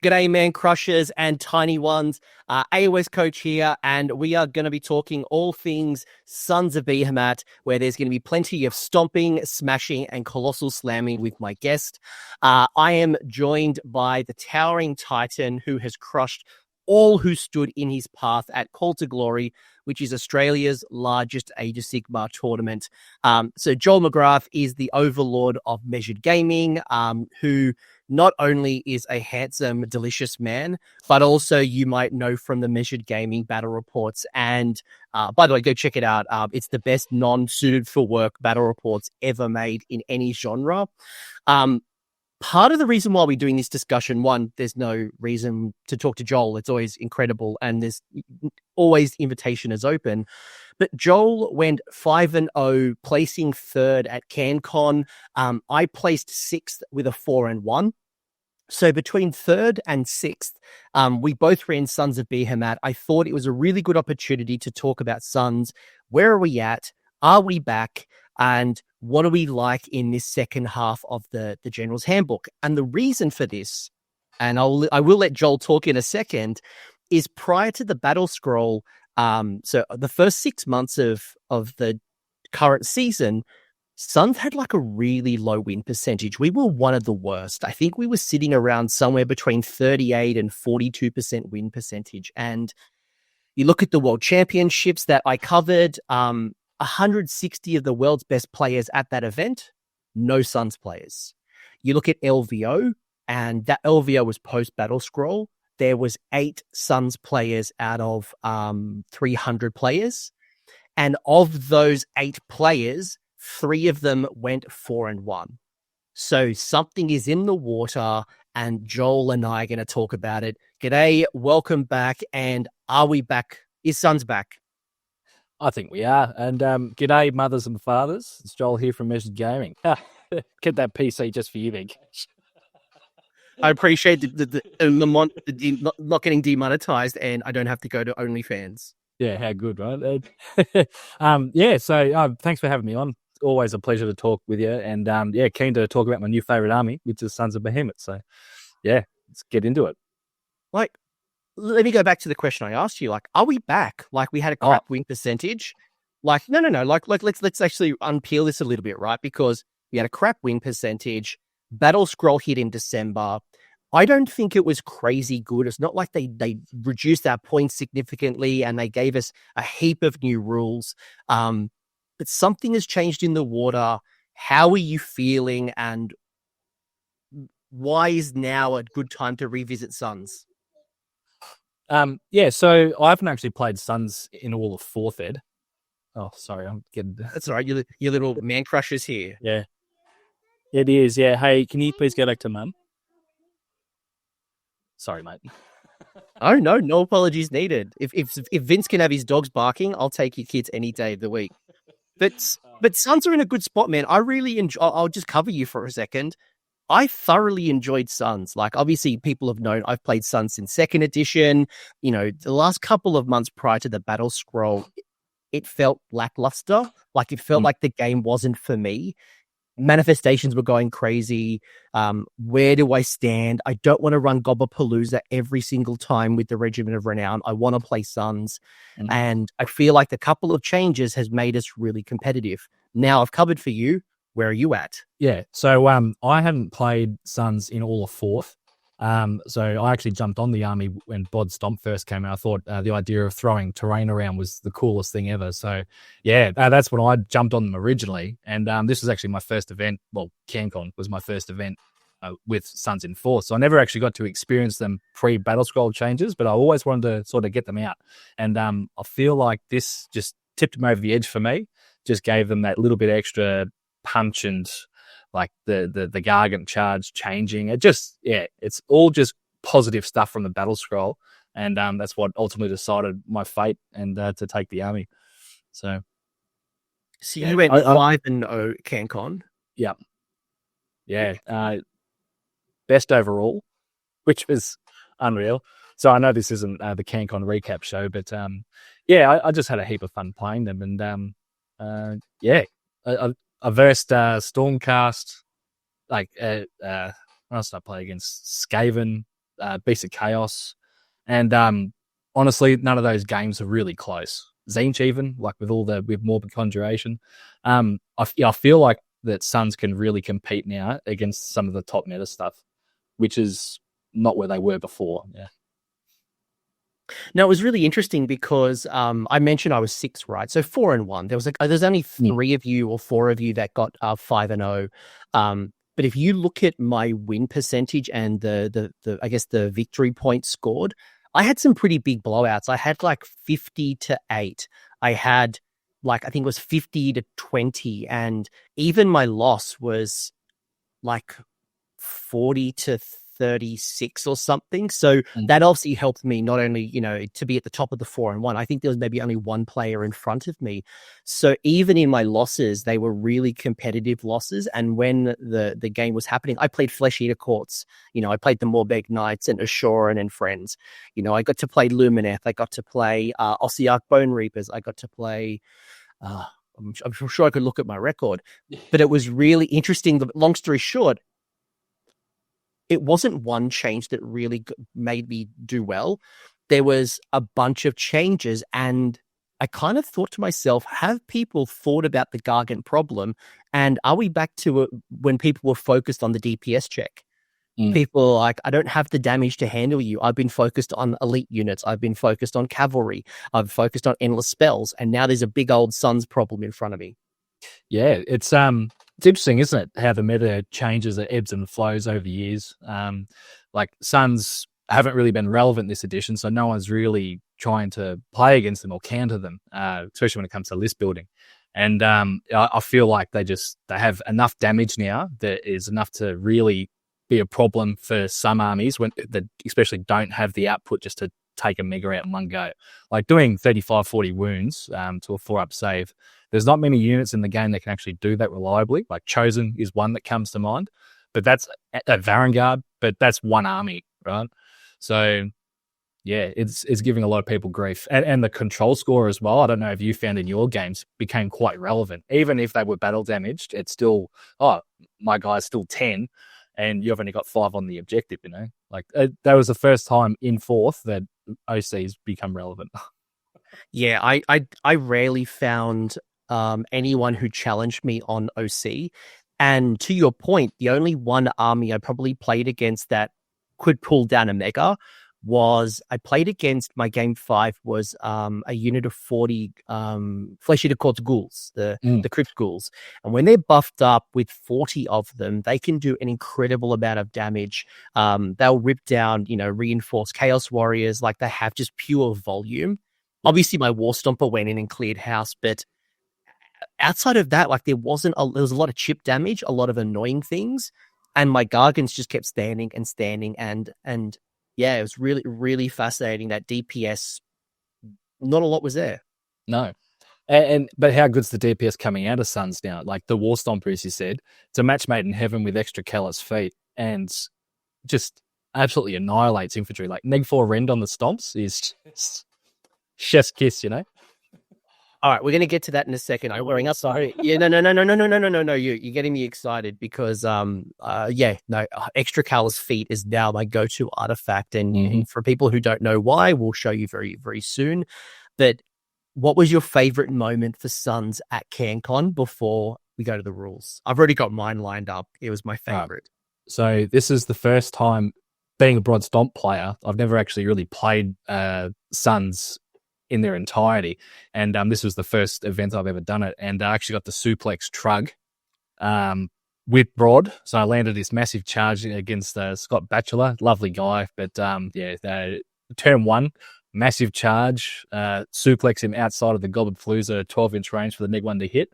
G'day, man crushers and tiny ones. AoS coach here, and we are going to be talking all things Sons of Behemat, where there's going to be plenty of stomping, smashing, and colossal slamming with my guest. I am joined by the towering titan who has crushed all who stood in his path at Call to Glory, which is Australia's largest Age of Sigmar tournament. So Joel McGrath is the overlord of measured gaming, who not only is a handsome, delicious man, but also you might know from the Measured Gaming battle reports. And by the way, go check it out. It's the best non-suited for work battle reports ever made in any genre. Part of the reason why we're doing this discussion, one, there's no reason to talk to Joel. It's always incredible, and there's always the invitation is open. But Joel went 5-0, placing third at CanCon. I placed sixth with a 4-1. So between third and sixth, we both ran Sons of Behemat. I thought it was a really good opportunity to talk about Sons. Where are we at? Are we back? And what are we like in this second half of the General's Handbook? And the reason for this, and I will let Joel talk in a second, is prior to the Battlescroll, so the first 6 months of the current season, Suns had like a really low win percentage. We were one of the worst. I think we were sitting around somewhere between 38 and 42% win percentage. And you look at the World Championships that I covered, 160 of the world's best players at that event, no Suns players. You look at LVO, and that LVO was post Battlescroll. There was 8 Suns players out of 300 players. And of those 8 players, 3 of them went 4-1. So something is in the water, and Joel and I are going to talk about it. G'day, welcome back, and are we back? Is Suns back? I think we are. And g'day, mothers and fathers. It's Joel here from Measured Gaming. Get that PC just for you, Big. I appreciate the not getting demonetized, and I don't have to go to OnlyFans. Yeah, how good, right? So thanks for having me on. Always a pleasure to talk with you, and keen to talk about my new favorite army, which is Sons of Behemat. So, yeah, let's get into it. Like, let me go back to the question I asked you. Like, are we back? Like, we had a crap win percentage. Like, no. Like, let's actually unpeel this a little bit, right? Because we had a crap win percentage. Battlescroll hit in December. I don't think it was crazy good. It's not like they reduced our points significantly and they gave us a heap of new rules. But something has changed in the water. How are you feeling, and why is now a good time to revisit Suns? So I haven't actually played Suns in all of 4th ed. Oh, sorry, I'm getting... That's all right, your little man crushers here. Yeah. It is, yeah. Hey, can you please go back to Mum? Sorry, mate. Oh, no apologies needed. If Vince can have his dogs barking, I'll take your kids any day of the week. But Suns are in a good spot, man. I really enjoy... I'll just cover you for a second. I thoroughly enjoyed Suns. Like, obviously, people have known I've played Suns in 2nd edition. You know, the last couple of months prior to the Battlescroll, it felt lackluster. Like, it felt like the game wasn't for me. Manifestations were going crazy. Where do I stand? I don't want to run Gobbapalooza every single time with the Regiment of Renown. I want to play Suns. And I feel like the couple of changes has made us really competitive. Now I've covered for you. Where are you at? Yeah, so I hadn't played Suns in all of 4th. So I actually jumped on the army when Bod Stomp first came out. I thought the idea of throwing terrain around was the coolest thing ever. So, yeah, that's when I jumped on them originally. And this was actually my first event. Well, CanCon was my first event with Suns in 4th. So I never actually got to experience them pre-Battlescroll Changes, but I always wanted to sort of get them out. And I feel like this just tipped them over the edge for me, just gave them that little bit extra punch and like the Gargant charge changing. It's all just positive stuff from the Battlescroll, and that's what ultimately decided my fate and to take the army. So you went 5-0 CanCon. Yeah. Best overall, which was unreal. So I know this isn't the CanCon recap show, but I just had a heap of fun playing them, and I versed Stormcast, when else did I play against? Skaven, Beast of Chaos. And honestly, none of those games are really close. Zinch even, like with Morbid Conjuration. I feel like that Suns can really compete now against some of the top meta stuff, which is not where they were before. Yeah. No, it was really interesting because I mentioned I was 6, right? So 4-1. There's only 3 of you or 4 of you that got 5-0. But if you look at my win percentage and the I guess the victory points scored, I had some pretty big blowouts. I had like 50-8. I had like, I think it was 50-20. And even my loss was like 40-36 or something. So that obviously helped me not only, to be at the top of the 4-1. I think there was maybe only one player in front of me. So even in my losses, they were really competitive losses. And when the game was happening, I played Flesh Eater Courts. I played the Morbeg Knights and Assuran and friends. I got to play Lumineth. I got to play Ossiarch Bone Reapers. I got to play... I'm sure I could look at my record, but it was really interesting. Long story short, it wasn't one change that really made me do well. There was a bunch of changes, and I kind of thought to myself, have people thought about the Gargant problem? And are we back to when people were focused on the DPS check? People like, I don't have the damage to handle you. I've been focused on elite units. I've been focused on cavalry. I've focused on endless spells. And now there's a big old Suns problem in front of me. Yeah, it's interesting, isn't it? How the meta changes, it ebbs and flows over years. Like Suns haven't really been relevant this edition, so no one's really trying to play against them or counter them, especially when it comes to list building. And I feel like they have enough damage now that is enough to really be a problem for some armies that especially don't have the output just to take a mega out in one go. Like doing 35-40 wounds to a 4-up save, there's not many units in the game that can actually do that reliably. Like Chosen is one that comes to mind, but that's a Varangard, but that's one army, right? So yeah, it's giving a lot of people grief. And the control score as well, I don't know if you found in your games, became quite relevant. Even if they were battle damaged, it's still, my guy's still 10, and you've only got 5 on the objective, Like that was the first time in 4th that OC's become relevant. Yeah, I rarely found anyone who challenged me on OC. And to your point, the only one army I probably played against that could pull down a mega was I played against, my game 5 was a unit of 40 Flesh Eater Courts ghouls, the crypt ghouls. And when they're buffed up with 40 of them, they can do an incredible amount of damage. They'll rip down, reinforced Chaos Warriors, like they have just pure volume. Obviously, my War Stomper went in and cleared house, but outside of that, like there was a lot of chip damage, a lot of annoying things, and my Gargants just kept standing and yeah, it was really, really fascinating that DPS, not a lot was there. No. But how good's the DPS coming out of Suns now? Like the War Stomper, as you said, it's a match made in heaven with extra callous feet and just absolutely annihilates infantry. Like Neg 4 Rend on the stomps is just chef's kiss, All right, we're going to get to that in a second. I'm wearing up. Sorry. Yeah, no. You're getting me excited because, extra callous feet is now my go-to artifact. And for people who don't know why, we'll show you very, very soon. But what was your favorite moment for Suns at CanCon before we go to the rules? I've already got mine lined up. It was my favorite. So this is the first time being a Broad Stomp player. I've never actually really played Suns in their entirety, and this was the first event I've ever done it, and I actually got the suplex Trug with Broad, so I landed this massive charge against Scott Batchelor, lovely guy, but turn 1, massive charge, suplex him outside of the Goblin Floozer, 12-inch range for the Neg 1 to hit,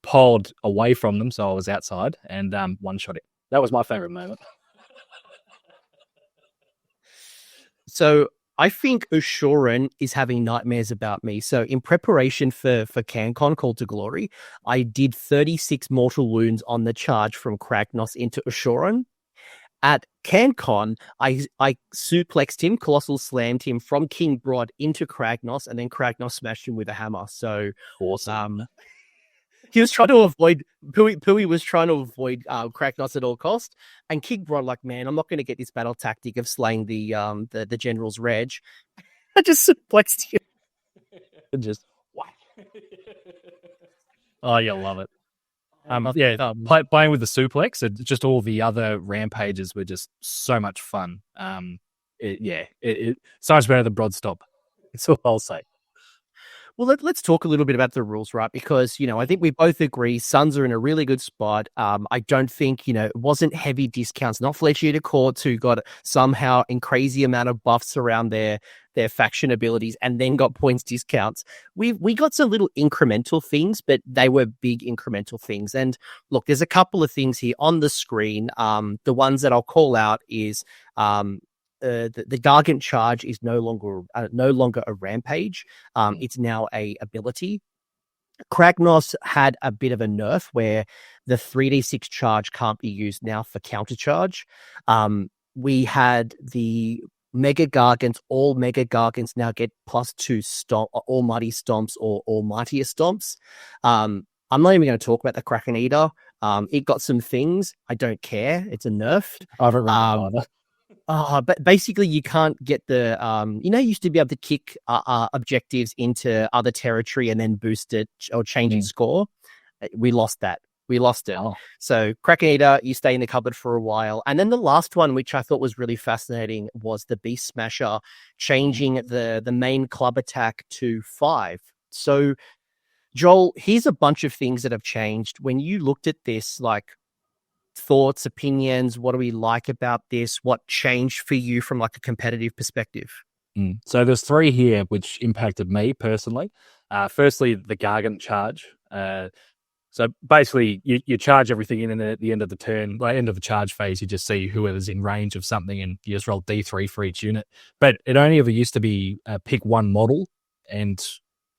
poled away from them, so I was outside, and one-shot it. That was my favourite moment. So I think Assuran is having nightmares about me. So in preparation for CanCon Call to Glory, I did 36 mortal wounds on the charge from Kragnos into Assuran. At CanCon, I suplexed him, colossal slammed him from King Broad into Kragnos, and then Kragnos smashed him with a hammer. So awesome. he was trying to avoid Pui was trying to avoid Kragnos at all cost, and King Bron like, man, I'm not going to get this battle tactic of slaying the general's reg. I just suplexed you. And just whack. Oh, you'll love it. Playing with the suplex, and just all the other rampages were just so much fun. So much better than Broadstop. That's all I'll say. Well, let's talk a little bit about the rules, right? Because, I think we both agree Suns are in a really good spot. I don't think, it wasn't heavy discounts, not Fletcher to Courts who got somehow in crazy amount of buffs around their faction abilities and then got points discounts. We got some little incremental things, but they were big incremental things. And look, there's a couple of things here on the screen. The ones that I'll call out is the Gargant charge is no longer a rampage. It's now a ability. Kragnos had a bit of a nerf where the 3d6 charge can't be used now for counter charge. We had the Mega Gargants. All Mega Gargants now get +2 stomp, Almighty Stomps or Almightier Stomps. I'm not even going to talk about the Kraken Eater. It got some things. I don't care. It's a nerf. I haven't run either. But basically you can't get the, you used to be able to kick objectives into other territory and then boost it or change its score. We lost that. We lost it. Oh. So Kraken Eater, you stay in the cupboard for a while. And then the last one, which I thought was really fascinating, was the Beast Smasher changing the main club attack to 5. So Joel, here's a bunch of things that have changed. When you looked at this, like, thoughts, opinions, what do we like about this? What changed for you from like a competitive perspective? So there's 3 here which impacted me personally. Firstly, the Gargant charge. So basically you charge everything in, and then at the end of the turn, by end of the charge phase, you just see whoever's in range of something and you just roll D3 for each unit. But it only ever used to be pick one model, and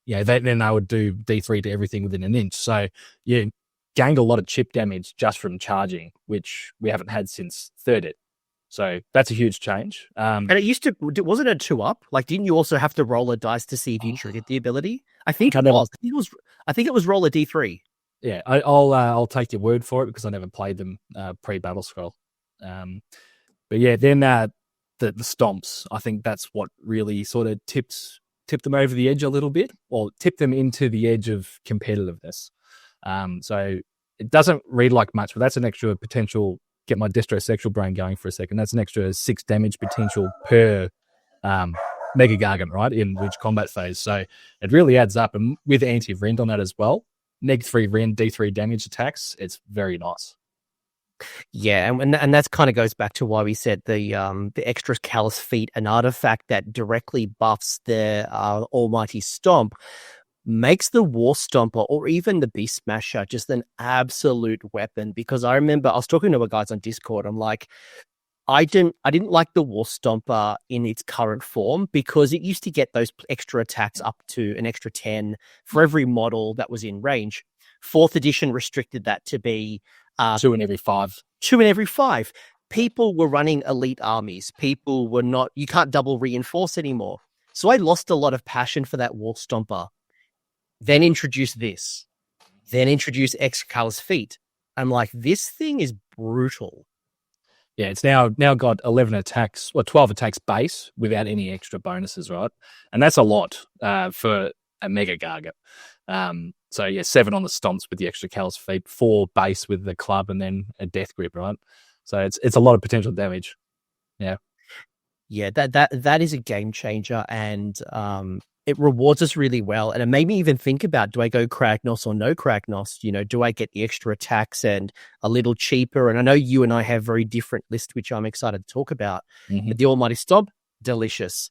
then they would do D3 to everything within an inch. So you gained a lot of chip damage just from charging, which we haven't had since 3rd ed. So that's a huge change. And it used to, wasn't it 2-up? Like, didn't you also have to roll a dice to see if you triggered the ability? I think it was roll a D3. Yeah, I'll take your word for it because I never played them pre-Battlescroll. But yeah, then the stomps, I think that's what really sort of tipped them over the edge a little bit, or tipped them into the edge of competitiveness. So it doesn't read like much, but that's an extra potential. Get my Destrosexual brain going for a second. That's an extra 6 damage potential per Mega Gargant, right, in which combat phase. So it really adds up, and with anti-rend on that as well, -3 rend, D3 damage attacks, it's very nice. Yeah, and that kind of goes back to why we said the extra Callous Feet, an artifact that directly buffs the Almighty Stomp, makes the War Stomper or even the Beast Smasher just an absolute weapon. Because I remember I was talking to guys on Discord. I'm like, I didn't like the War Stomper in its current form because it used to get those extra attacks up to an extra 10 for every model that was in range. 4th edition restricted that to be 2 in every 5. 2 in every 5. People were running elite armies. People were not. You can't double reinforce anymore. So I lost a lot of passion for that War Stomper. Then introduce this. Then introduce extra Callous Feet. I'm like, this thing is brutal. Yeah, it's now got 11 attacks, 12 attacks base without any extra bonuses, right? And that's a lot for a Mega Gargant. So yeah, 7 on the stomps with the extra Callous Feet, 4 base with the club, and then a Death Grip, right? So it's a lot of potential damage. Yeah. Yeah, that is a game changer, and it rewards us really well. And it made me even think about, do I go Kragnos or no Kragnos? Do I get the extra attacks and a little cheaper? And I know you and I have very different lists, which I'm excited to talk about. Mm-hmm. But the Almighty Stomp, delicious.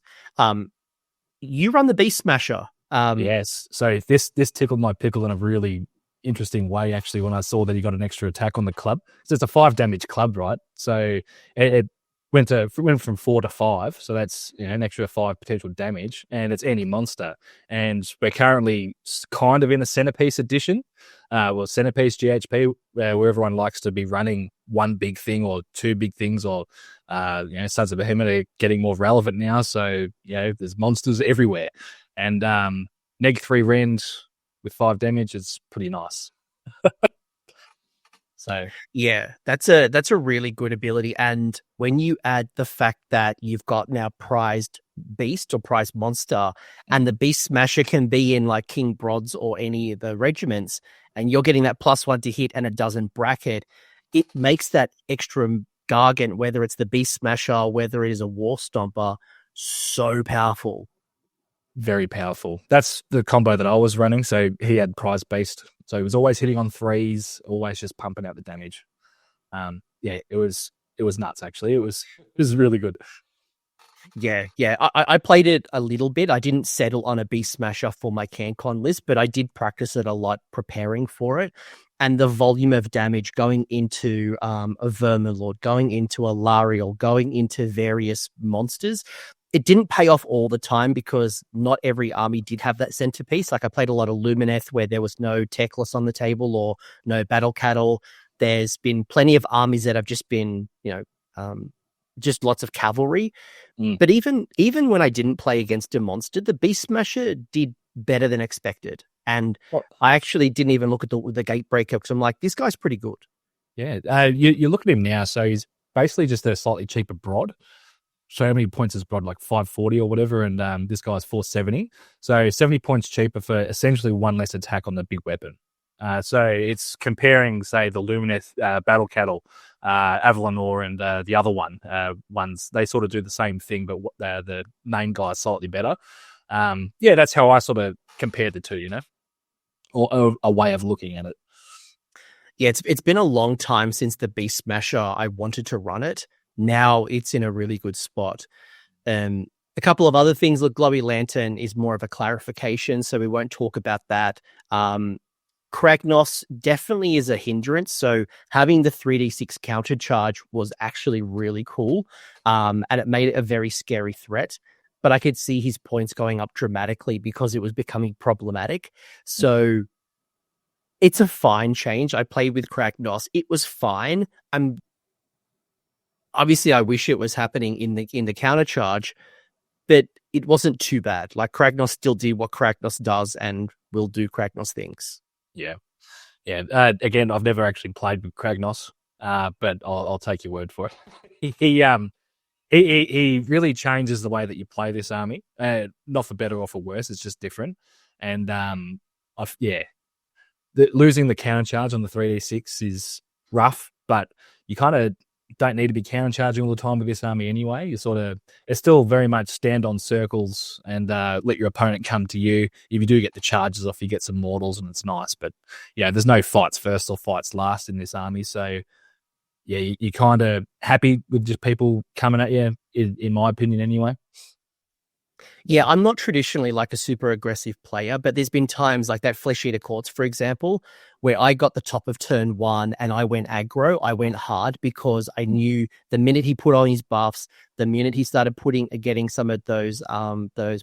You run the Beast Smasher. Yes. So this tickled my pickle in a really interesting way, actually, when I saw that he got an extra attack on the club. So it's a 5 damage club, right? So it went from 4 to 5, so that's an extra 5 potential damage, and it's any monster. And we're currently kind of in a centerpiece edition, centerpiece GHP, where everyone likes to be running one big thing or 2 big things, or Sons of Behemat are getting more relevant now. So there's monsters everywhere, and -3 rend with 5 damage is pretty nice. So Yeah, that's a really good ability. And when you add the fact that you've got now prized beast or prized monster, and the beast smasher can be in like King Brods or any of the regiments, and you're getting that +1 to hit and it doesn't bracket, it makes that extra gargant, whether it's the beast smasher, whether it is a war stomper, so powerful. very powerful. That's the combo that I was running. So he had prize based. So he was always hitting on 3s, always just pumping out the damage. Yeah, it was nuts actually. It was really good. Yeah. I played it a little bit. I didn't settle on a Beast Smasher for my CanCon list, but I did practice it a lot preparing for it. And the volume of damage going into a Vermilord, going into a Lariel, going into various monsters, it didn't pay off all the time because not every army did have that centerpiece. Like I played a lot of Lumineth where there was no Teclis on the table or no Battle Cattle. There's been plenty of armies that have just been, just lots of cavalry. But even when I didn't play against a monster, the Beast Smasher did better than expected. And I actually didn't even look at the Gatebreaker because I'm like, this guy's pretty good. Yeah, you look at him now. So he's basically just a slightly cheaper Brod. So how many points is Brod? Like 540 or whatever, and this guy's 470. So 70 points cheaper for essentially one less attack on the big weapon. So it's comparing, say, the Lumineth, Battle Cattle, Avalanor, and the other ones. They sort of do the same thing, but the main guy is slightly better. Yeah, that's how I sort of compared the two, or a way of looking at it. Yeah, it's been a long time since the Beast Smasher. I wanted to run it. Now it's in a really good spot. A couple of other things. Look, Glowy Lantern is more of a clarification, so we won't talk about that. Kragnos definitely is a hindrance, so having the 3d6 counter charge was actually really cool, and it made it a very scary threat. But I could see his points going up dramatically because it was becoming problematic. So it's a fine change. I played with Kragnos. It was fine. Obviously, I wish it was happening in the counter charge, but it wasn't too bad. Like Kragnos still did what Kragnos does and will do Kragnos things. Yeah. Again, I've never actually played with Kragnos, but I'll take your word for it. He really changes the way that you play this army. Not for better or for worse. It's just different. And losing the counter charge on the 3d6 is rough, but you kind of don't need to be counter charging all the time with this army anyway. It's still very much stand on circles and let your opponent come to you. If you do get the charges off, you get some mortals and it's nice. But yeah, there's no fights first or fights last in this army. So yeah, you're kind of happy with just people coming at you, in my opinion anyway. Yeah, I'm not traditionally like a super aggressive player, but there's been times like that Flesh Eater Courts, for example, where I got the top of turn 1 and I went aggro. I went hard because I knew the minute he put on his buffs, the minute he started getting some of those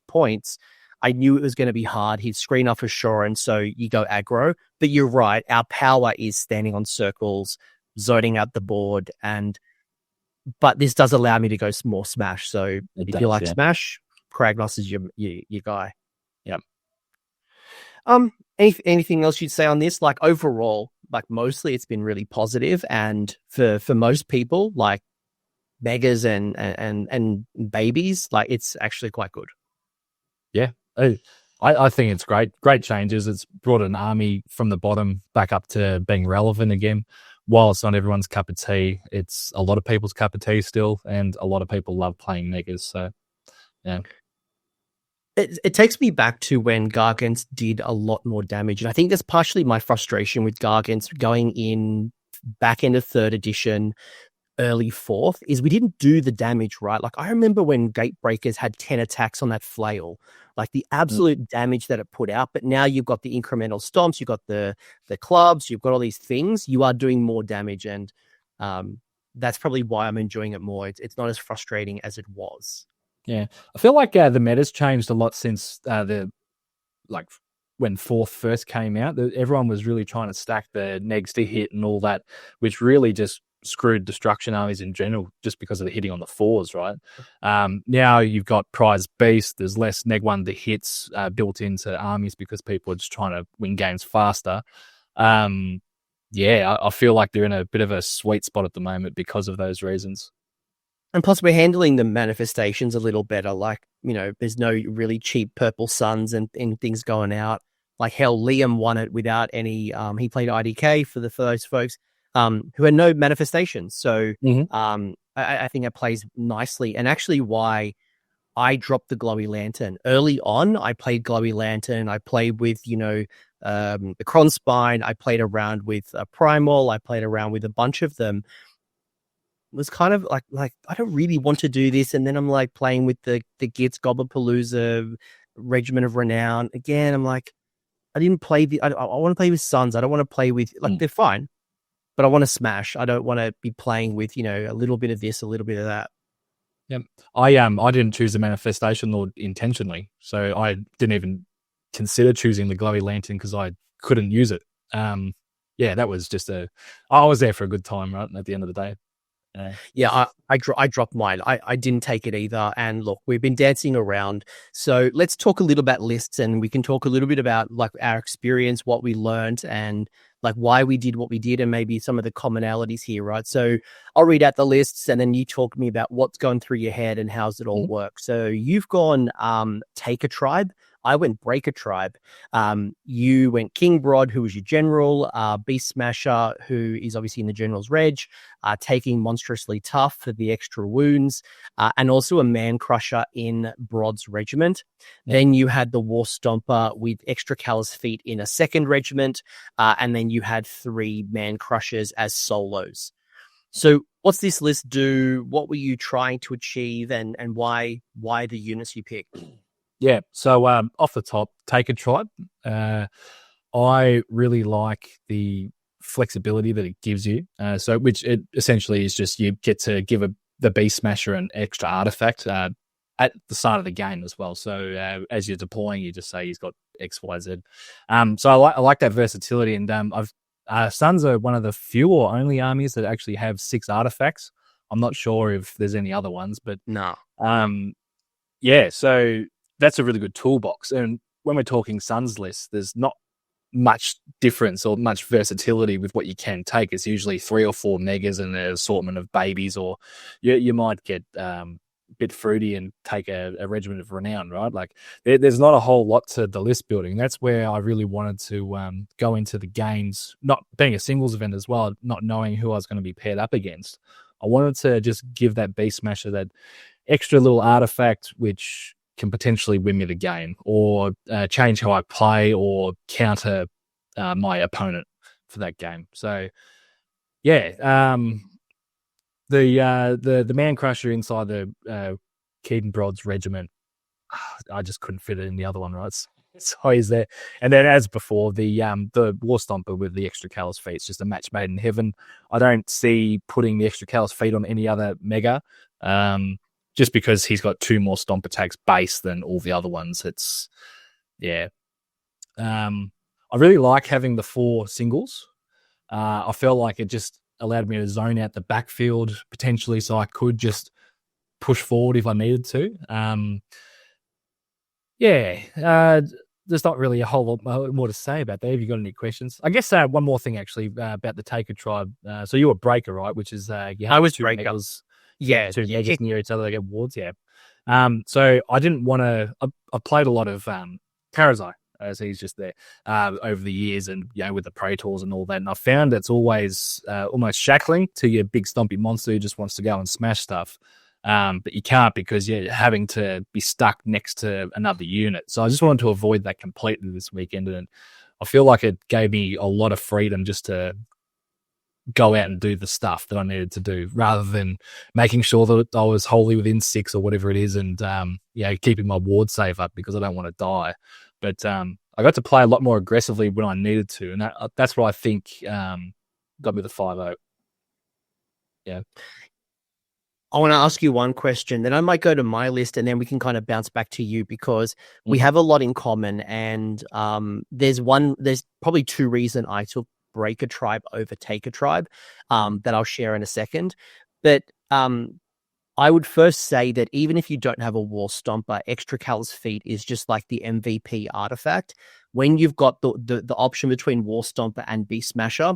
points, I knew it was going to be hard. He'd screen off a shore, and so you go aggro. But you're right, our power is standing on circles, zoning out the board, but this does allow me to go more smash. So if you like smash, Kragnos is your guy. Yep. Anything else you'd say on this? Like overall, like mostly it's been really positive, and for most people, like beggars and babies, like it's actually quite good. Yeah, I think it's great. Great changes. It's brought an army from the bottom back up to being relevant again. While it's not everyone's cup of tea, it's a lot of people's cup of tea still, and a lot of people love playing megas. So, yeah. It takes me back to when Gargants did a lot more damage. And I think that's partially my frustration with Gargants going in back end of 3rd edition, early 4th, is we didn't do the damage right. Like I remember when Gatebreakers had 10 attacks on that flail, like the absolute damage that it put out. But now you've got the incremental stomps, you've got the clubs, you've got all these things, you are doing more damage. And that's probably why I'm enjoying it more. It's not as frustrating as it was. Yeah, I feel like the meta's changed a lot since when 4th first came out. Everyone was really trying to stack the negs to hit and all that, which really just screwed destruction armies in general just because of the hitting on the 4s, right? Now you've got prize beast. There's less neg 1 to hits built into armies because people are just trying to win games faster. I feel like they're in a bit of a sweet spot at the moment because of those reasons. And plus, we're handling the manifestations a little better. Like, there's no really cheap purple suns and things going out. Like, hell, Liam won it without any. He played IDK for those folks who had no manifestations. So I think it plays nicely. And actually, why I dropped the Glowy Lantern early on. I played Glowy Lantern. I played with the Kronspine. I played around with Primal. I played around with a bunch of them. Was kind of like I don't really want to do this, and then I'm like playing with the Gitz Gobblepalooza Regiment of Renown again. I'm like, I didn't play I want to play with Suns. I don't want to play with they're fine, but I want to smash. I don't want to be playing with a little bit of this, a little bit of that. Yep. I didn't choose the manifestation lord intentionally, so I didn't even consider choosing the Glowy Lantern because I couldn't use it. That was just I was there for a good time, right? At the end of the day. I dropped mine. I didn't take it either. And look, we've been dancing around. So let's talk a little about lists, and we can talk a little bit about like our experience, what we learned, and like why we did what we did, and maybe some of the commonalities here, right? So I'll read out the lists, and then you talk to me about what's going through your head and how's it all work. So you've gone take a tribe. I went break a tribe. You went King Brod, who was your general, Beast Smasher, who is obviously in the general's reg, taking Monstrously Tough for the extra wounds, and also a Man Crusher in Brod's regiment. Then you had the War Stomper with extra Callous Feet in a second regiment, and then you had 3 Man Crushers as solos. So what's this list do? What were you trying to achieve, and why the units you picked? Yeah, so off the top, take a tribe. I really like the flexibility that it gives you. Which it essentially is just you get to give the Beast Smasher an extra artifact at the start of the game as well. So as you're deploying, you just say he's got X, Y, Z. So I like that versatility, and Suns are one of the few or only armies that actually have 6 artifacts. I'm not sure if there's any other ones, but no. So that's a really good toolbox. And when we're talking Suns list, there's not much difference or much versatility with what you can take. It's usually 3 or 4 megas and an assortment of babies, or you might get a bit fruity and take a regiment of renown, right? Like there's not a whole lot to the list building. That's where I really wanted to go into the games, not being a singles event as well, not knowing who I was going to be paired up against. I wanted to just give that Beast Smasher that extra little artifact, which can potentially win me the game or change how I play or counter my opponent for that game. So, the Man Crusher inside the Keaton Brod's regiment, I just couldn't fit it in the other one, right? So he's there. And then as before, the War Stomper with the extra Callous Feet, it's just a match made in heaven. I don't see putting the extra Callous Feet on any other mega. Just because he's got 2 more stomp attacks base than all the other ones. I really like having the 4 singles. I felt like it just allowed me to zone out the backfield potentially, so I could just push forward if I needed to. There's not really a whole lot more to say about that. Have you got any questions? I guess one more thing actually about the Taker tribe. So you were Breaker, right? Which is I was Breaker. Two megas near each other, they get wards. So I didn't want to. I played a lot of Karazai, as he's just there over the years, and with the Praetors and all that. And I found it's always almost shackling to your big stompy monster who just wants to go and smash stuff. But you can't because you're having to be stuck next to another unit. So I just wanted to avoid that completely this weekend, and I feel like it gave me a lot of freedom just to go out and do the stuff that I needed to do, rather than making sure that I was wholly within 6 or whatever it is, and keeping my ward save up because I don't want to die. But I got to play a lot more aggressively when I needed to, and that's what I think got me the 5-0. Yeah. I want to ask you one question, then I might go to my list, and then we can kind of bounce back to you, because we have a lot in common, and there's probably 2 reasons I took Break a Tribe over Take a Tribe that I'll share in a second. But I would first say that even if you don't have a War Stomper, Extra Cal's Feet is just like the MVP artifact. When you've got the option between War Stomper and Beast Smasher,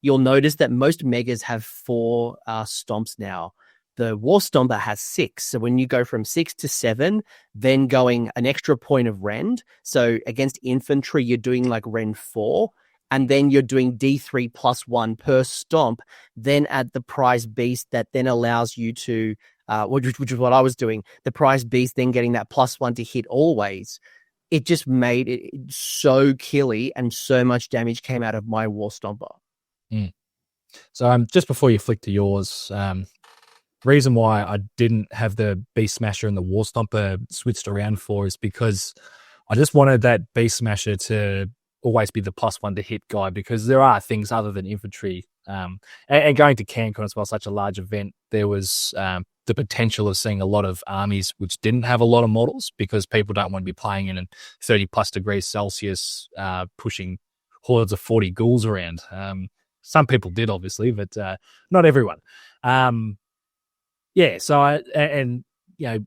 you'll notice that most megas have 4 stomps now. The War Stomper has 6. So when you go from 6 to 7, then going an extra point of rend. So against infantry, you're doing like rend 4. And then you're doing D3 plus 1 per stomp. Then add the prize beast that then allows you to, which is what I was doing, the prize beast then getting that plus 1 to hit always. It just made it so killy, and so much damage came out of my War Stomper. So just before you flick to yours, reason why I didn't have the Beast Smasher and the War Stomper switched around for is because I just wanted that Beast Smasher to always be the plus 1 to hit guy, because there are things other than infantry. And going to CanCon as well, such a large event, there was the potential of seeing a lot of armies which didn't have a lot of models, because people don't want to be playing in 30 plus degrees Celsius, pushing hordes of 40 ghouls around. Some people did, obviously, but not everyone. Yeah, so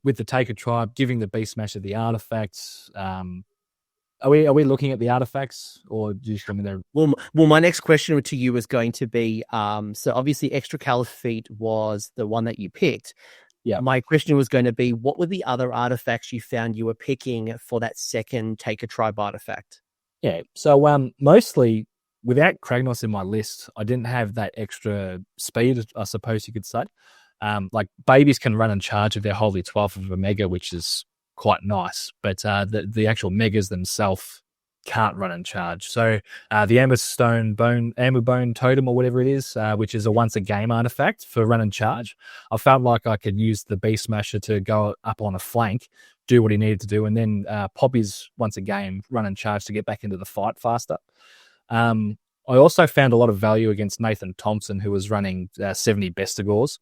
with the Taker Tribe giving the Beast Smasher the artifacts, are we looking at the artifacts, or do you come in there? Well, my next question to you was going to be, so obviously Extra Cal's Feet was the one that you picked. Yeah. My question was going to be, what were the other artifacts you found you were picking for that second Taker Tribe artifact? Yeah, so mostly without Kragnos in my list, I didn't have that extra speed, I suppose you could say. Like babies can run and charge with their Holy 12th of a mega, which is quite nice, but the actual megas themselves can't run and charge. So the Amber Bone Totem, or whatever it is, which is a once a game artifact for run and charge, I felt like I could use the Beast Smasher to go up on a flank, do what he needed to do, and then pop his once a game run and charge to get back into the fight faster. I also found a lot of value against Nathan Thompson, who was running 70 Bestigors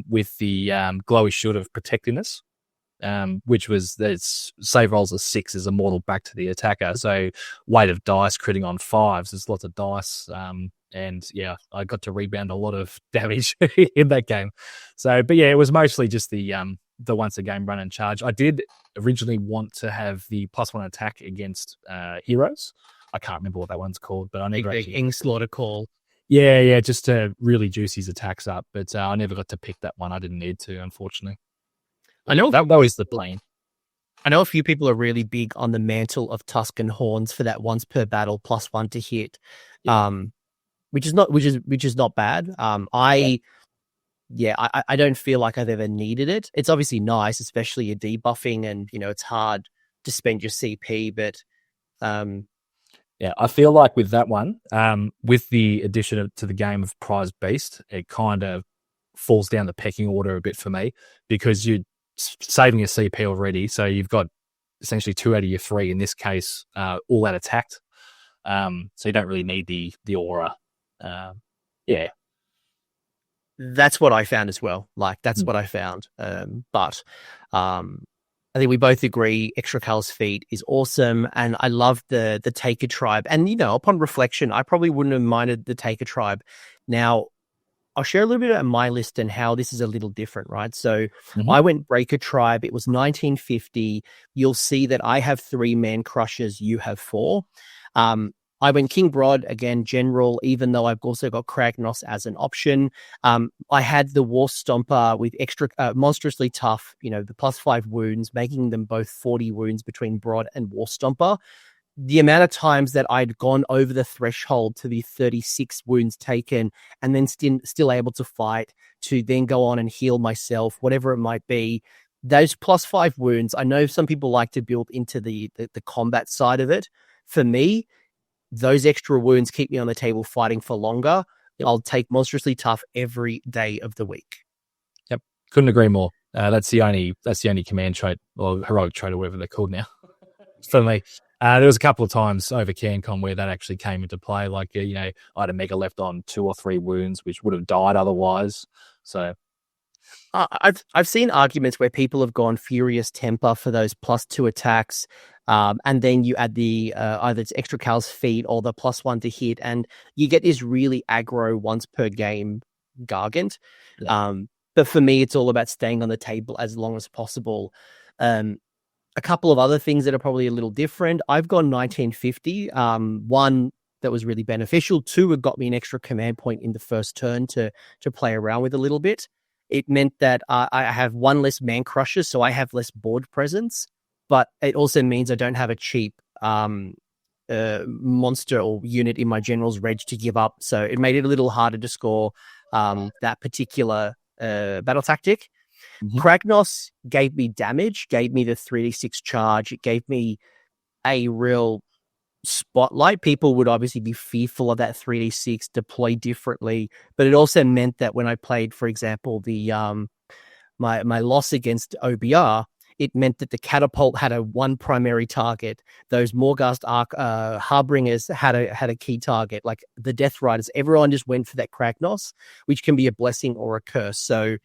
with the Glowy Shield of Protectiveness, which was its save rolls of 6 is immortal back to the attacker. So weight of dice, critting on 5s, there's lots of dice. And yeah, I got to rebound a lot of damage in that game. So, but yeah, it was mostly just the once a game run and charge. I did originally want to have the +1 attack against heroes. I can't remember what that one's called, but I never Big Slaughter Call. Yeah, just to really juice his attacks up. But I never got to pick that one. I didn't need to, unfortunately. I know that was the plan. I know a few people are really big on the Mantle of Tuscan Horns for that once per battle +1 to hit, which is not bad. I don't feel like I've ever needed it. It's obviously nice, especially you're debuffing, and it's hard to spend your CP, but yeah, I feel like with that one, with the addition to the game of Prize Beast, it kind of falls down the pecking order a bit for me, because you're saving your CP already. So you've got essentially 2 out of your 3, in this case, all out attacked. So you don't really need the aura. Yeah. That's what I found as well. Like, that's what I found. But I think we both agree Extra Cal's Feet is awesome, and I love the Taker Tribe. And, upon reflection, I probably wouldn't have minded the Taker Tribe. Now, I'll share a little bit about my list and how this is a little different, right? So I went Breaker Tribe. It was 1950. You'll see that I have 3 Man Crushers. You have 4. I went King Broad, again, General, even though I've also got Kragnos as an option. I had the War Stomper with extra monstrously tough, the +5 wounds, making them both 40 wounds between Broad and War Stomper. The amount of times that I'd gone over the threshold to the 36 wounds taken, and then still able to fight, to then go on and heal myself, whatever it might be, those +5 wounds, I know some people like to build into the combat side of it. For me, those extra wounds keep me on the table fighting for longer. I'll take monstrously tough every day of the week. Yep, couldn't agree more. That's the only command trait, or heroic trait, or whatever they're called now, for me. There was a couple of times over CanCon where that actually came into play. Like, I had a mega left on 2 or 3 wounds, which would have died otherwise. So I've seen arguments where people have gone Furious Temper for those +2 attacks, and then you add the either it's Extra Cal's Feet or the +1 to hit, and you get this really aggro once per game Gargant. Yeah. But for me, it's all about staying on the table as long as possible. A couple of other things that are probably a little different. I've gone 1950. One that was really beneficial. Two, it got me an extra command point in the first turn to play around with a little bit. It meant that I have one less man crusher, so I have less board presence. But it also means I don't have a cheap monster or unit in my general's reg to give up. So it made it a little harder to score that particular battle tactic. Mhm. Kragnos gave me damage, gave me the 3d6 charge. It gave me a real spotlight. People would obviously be fearful of that 3d6 deploy differently, but it also meant that when I played, for example, the my loss against OBR, it meant that the catapult had a one primary target. Those Morghast Harbingers had a key target, like the Death Riders. Everyone just went for that Kragnos, which can be a blessing or a curse. So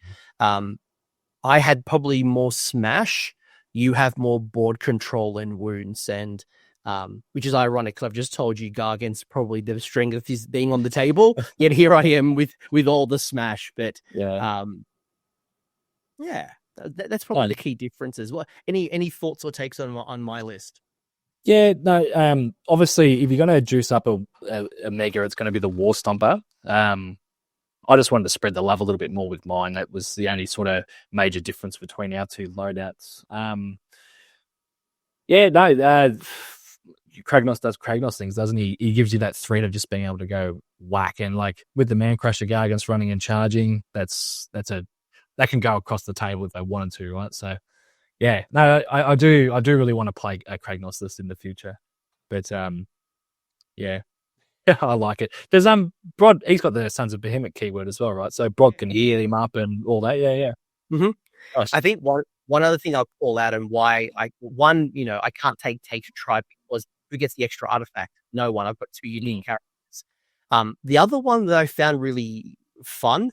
I had probably more smash. You have more board control and wounds, and which is ironic because I've just told you Gargan's probably the strength is being on the table. Yet here I am with all the smash. But yeah, that's probably the key difference as well. Any thoughts or takes on my list? Yeah, no. Obviously, if you're going to juice up a mega, it's going to be the War Stomper. I just wanted to spread the love a little bit more with mine. That was the only sort of major difference between our two loadouts. Kragnos does Kragnos things, doesn't he? He gives you that threat of just being able to go whack, and like with the Man Crusher Gargants running and charging, that can go across the table if they wanted to, right? So yeah, no, I do really want to play a Kragnos list in the future, but yeah. Yeah, I like it. There's Brod. He's got the Sons of Behemat keyword as well, right? So Brod can heal him up and all that. Yeah. Mm-hmm. I think one other thing I'll call out and why I can't take a tribe because who gets the extra artifact? No one. I've got two unique characters. The other one that I found really fun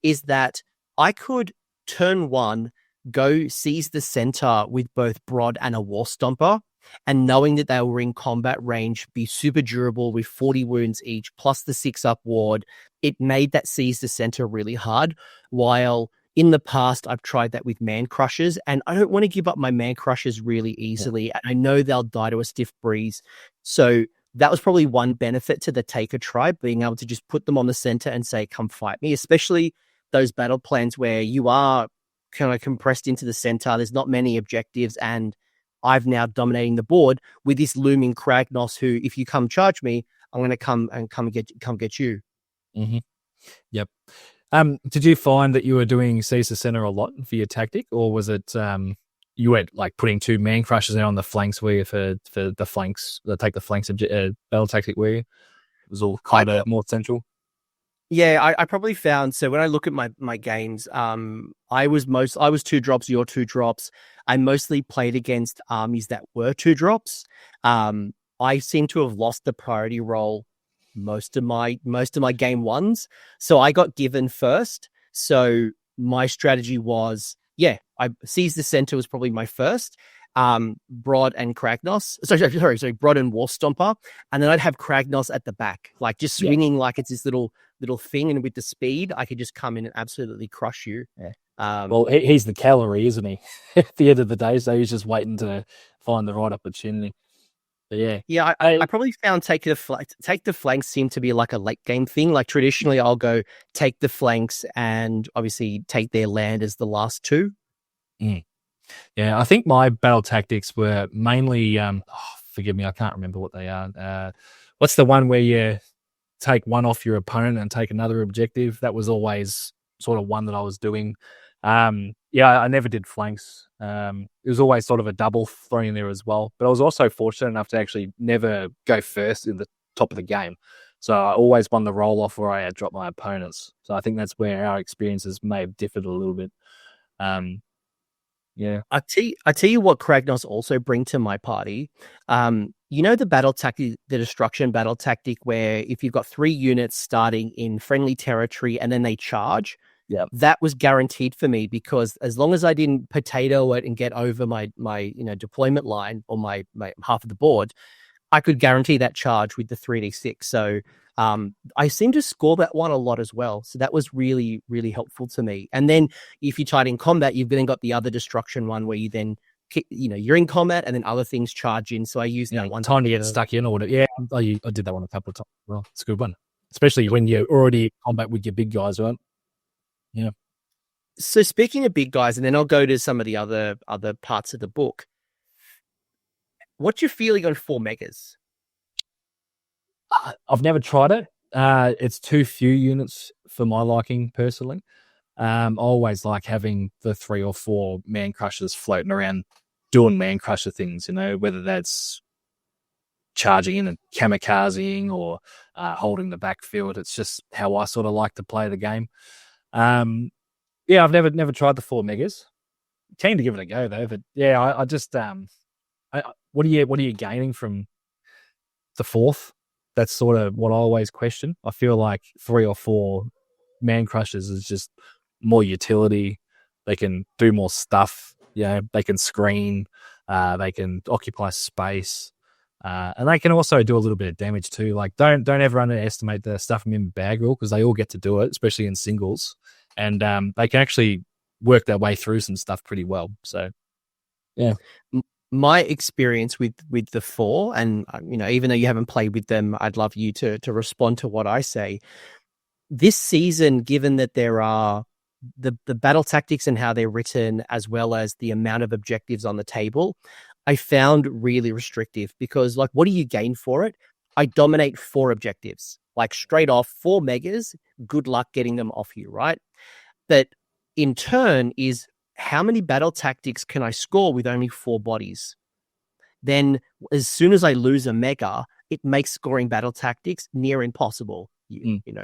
is that I could turn one go seize the center with both Brod and a War Stomper. And knowing that they were in combat range, be super durable with 40 wounds each, plus the 6-up ward, it made that seize the center really hard. While in the past, I've tried that with Man Crushers, and I don't want to give up my Man Crushers really easily. And I know they'll die to a stiff breeze. So that was probably one benefit to the Taker tribe, being able to just put them on the center and say, come fight me, especially those battle plans where you are kind of compressed into the center. There's not many objectives, and I've now dominating the board with this looming Kragnos who, if you come charge me, I'm going to come get you. Mm-hmm. Yep. Did you find that you were doing seize the center a lot for your tactic, or was it you were like putting two Man Crushers out on the flanks where you for the flanks, take the flanks battle tactic where it was all kind of more central? Yeah, I probably found, so when I look at my games, I was 2 drops, you're 2 drops. I mostly played against armies that were 2 drops. I seem to have lost the priority role most of my game ones. So I got given first. So my strategy was, I seized the center was probably my first. Brod and Kragnos. Sorry, Brod and War Stomper. And then I'd have Kragnos at the back, like just swinging like it's this little thing. And with the speed, I could just come in and absolutely crush you. Yeah. Well, he's the cavalry, isn't he? At the end of the day, so he's just waiting to find the right opportunity. But yeah. I probably found take the flanks seemed to be like a late game thing. Like traditionally, I'll go take the flanks and obviously take their land as the last 2. Mm. Yeah, I think my battle tactics were mainly, forgive me, I can't remember what they are. What's the one where you take one off your opponent and take another objective? That was always sort of one that I was doing. I never did flanks. It was always sort of a double thrown in there as well. But I was also fortunate enough to actually never go first in the top of the game. So I always won the roll off where I had dropped my opponents. So I think that's where our experiences may have differed a little bit. Yeah, I tell you what Kragnos also bring to my party. The battle tactic, the destruction battle tactic, where if you've got 3 units starting in friendly territory and then they charge, that was guaranteed for me because as long as I didn't potato it and get over my deployment line or my half of the board, I could guarantee that charge with the 3d6. So I seem to score that one a lot as well. So that was really, really helpful to me. And then if you tried in combat, you've then got the other destruction one where you then, you're in combat and then other things charge in. So I use that one. Time to get stuck in or whatever. Yeah, I did that one a couple of times. Well, it's a good one, especially when you're already in combat with your big guys, right? Yeah. So speaking of big guys, and then I'll go to some of the other parts of the book. What's your feeling on 4 megas? I've never tried it. It's too few units for my liking personally. I always like having the 3 or 4 man crushers floating around doing man crusher things, whether that's charging in and kamikazing or holding the backfield. It's just how I sort of like to play the game. Yeah, I've never tried the 4 megas. Keen to give it a go though, but yeah, I just what are you gaining from the 4th? That's sort of what I always question. I feel like 3 or 4 man crushers is just more utility. They can do more stuff. They can screen. They can occupy space. And they can also do a little bit of damage too. Like don't ever underestimate the stuff in bag rule because they all get to do it, especially in singles. And they can actually work their way through some stuff pretty well. So, yeah. My experience with the 4, and even though you haven't played with them, I'd love you to respond to what I say. This season, given that there are the battle tactics and how they're written, as well as the amount of objectives on the table, I found really restrictive because, like, what do you gain for it? I dominate 4 objectives, like straight off 4 megas. Good luck getting them off you, right? That in turn is how many battle tactics can I score with only 4 bodies? Then as soon as I lose a mega, it makes scoring battle tactics near impossible.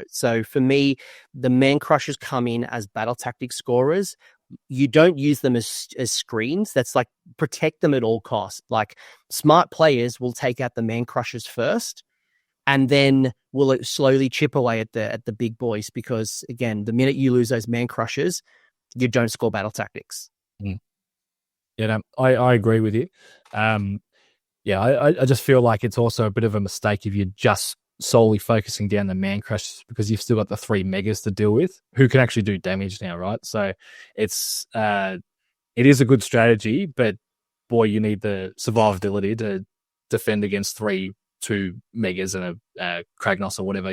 So for me, the man crushers come in as battle tactic scorers. You don't use them as screens. That's like protect them at all costs. Like smart players will take out the man crushers first, and then will slowly chip away at the big boys. Because again, the minute you lose those man crushers, you don't score battle tactics. Yeah, I agree with you. I just feel like it's also a bit of a mistake if you're just solely focusing down the man crushers because you've still got the 3 megas to deal with who can actually do damage now, right? So it is a good strategy, but boy, you need the survivability to defend against 2 megas and a Kragnos or whatever,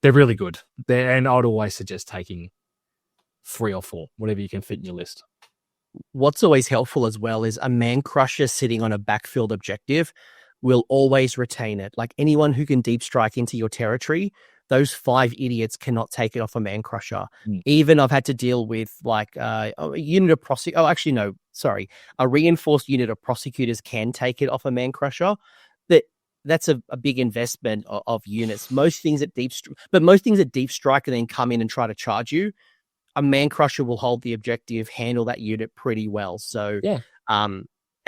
they're really good. And I'd always suggest taking 3 or 4, whatever you can fit in your list. What's always helpful as well is a man crusher sitting on a backfield objective will always retain it. Like anyone who can deep strike into your territory, those 5 idiots cannot take it off a man crusher. Even I've had to deal with like a unit of a reinforced unit of prosecutors can take it off a man crusher. That's a big investment of units. Most things at deep strike and then come in and try to charge you. A man crusher will hold the objective, handle that unit pretty well. So it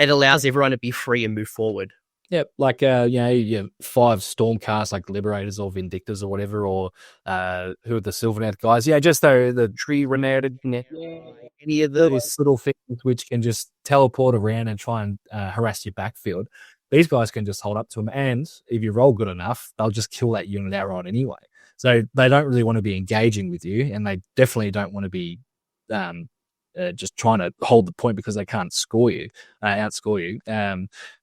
allows everyone to be free and move forward. Yeah, like your 5 Stormcast like Liberators or Vindictors or whatever, or who are the Sylvaneth guys? Yeah, just the Tree Renowned, any of those little things which can just teleport around and try and harass your backfield. These guys can just hold up to them, and if you roll good enough, they'll just kill that unit outright anyway. So they don't really want to be engaging with you, and they definitely don't want to be just trying to hold the point because they can't outscore you.